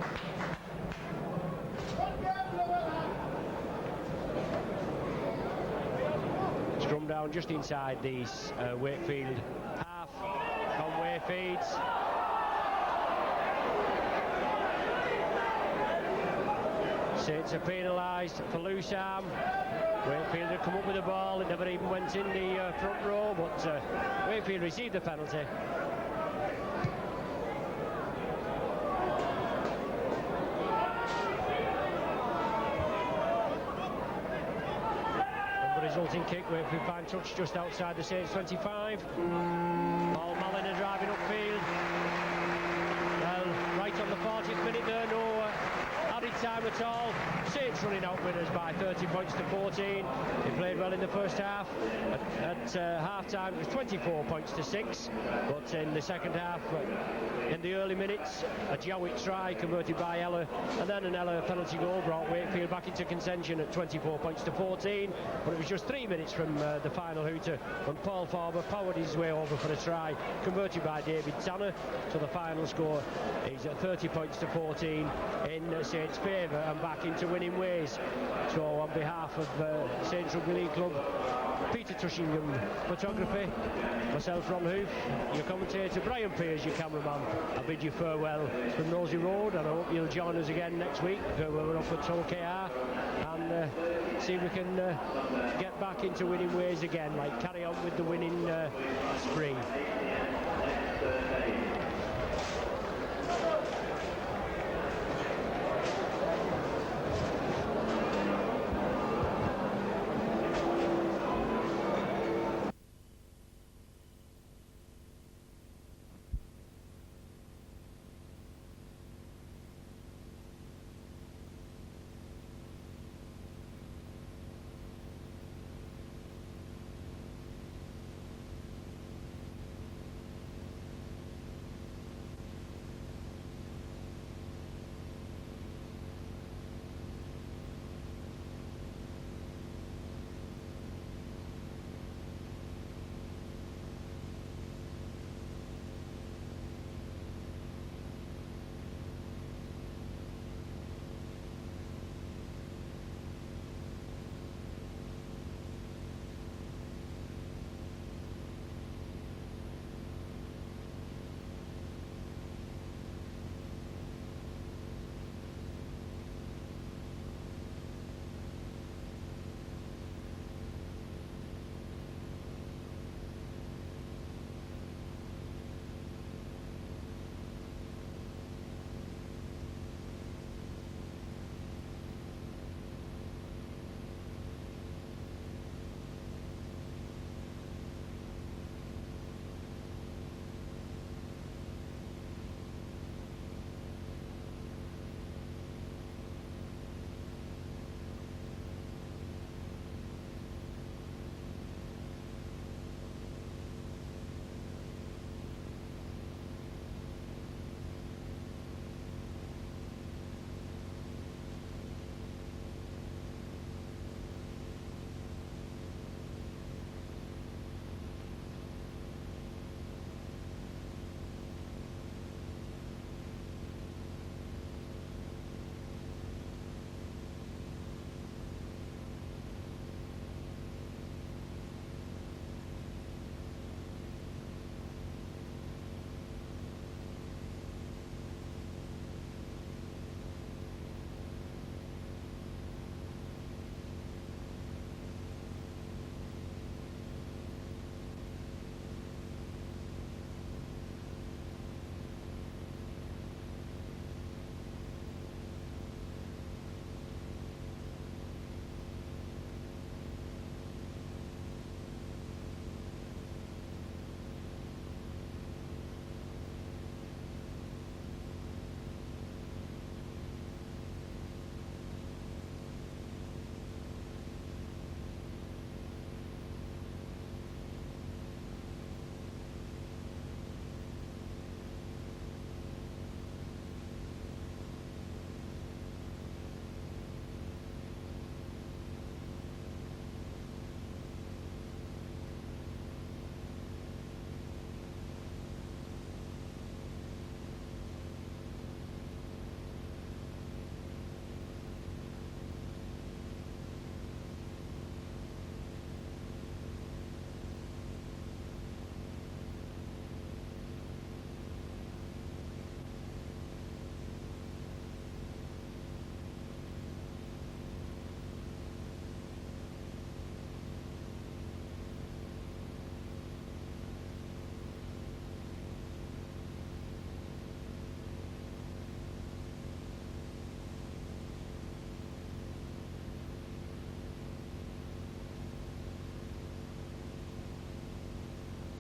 [SPEAKER 1] Scrum down just inside these Wakefield half. Conway feeds. Saints are penalised for loose arm. Wakefield had come up with the ball, it never even went in the front row, but Wakefield received the penalty. And the resulting kick, Wakefield find touch just outside the Saints 25. Paul Maliner driving upfield. Well, right on the 40th minute there, no added time at all. Saints running out winners by 30 points to 14. They played well in the first half. At half-time, it was 24 points to 6. But in the second half, in the early minutes, a Jowett try converted by Ella, and then an Ella penalty goal brought Wakefield back into contention at 24 points to 14. But it was just 3 minutes from the final hooter when Paul Farber powered his way over for a try, converted by David Tanner. So the final score is at 30 points to 14 in Saints' favour and back into winning ways. So on behalf of Saints Rugby League Club, Peter Tushingham photography, myself Ron Hoof, your commentator Brian Pears, your cameraman, I bid you farewell from Nosey Road, and I hope you'll join us again next week when we're up at OKR and see if we can get back into winning ways again, like carry on with the winning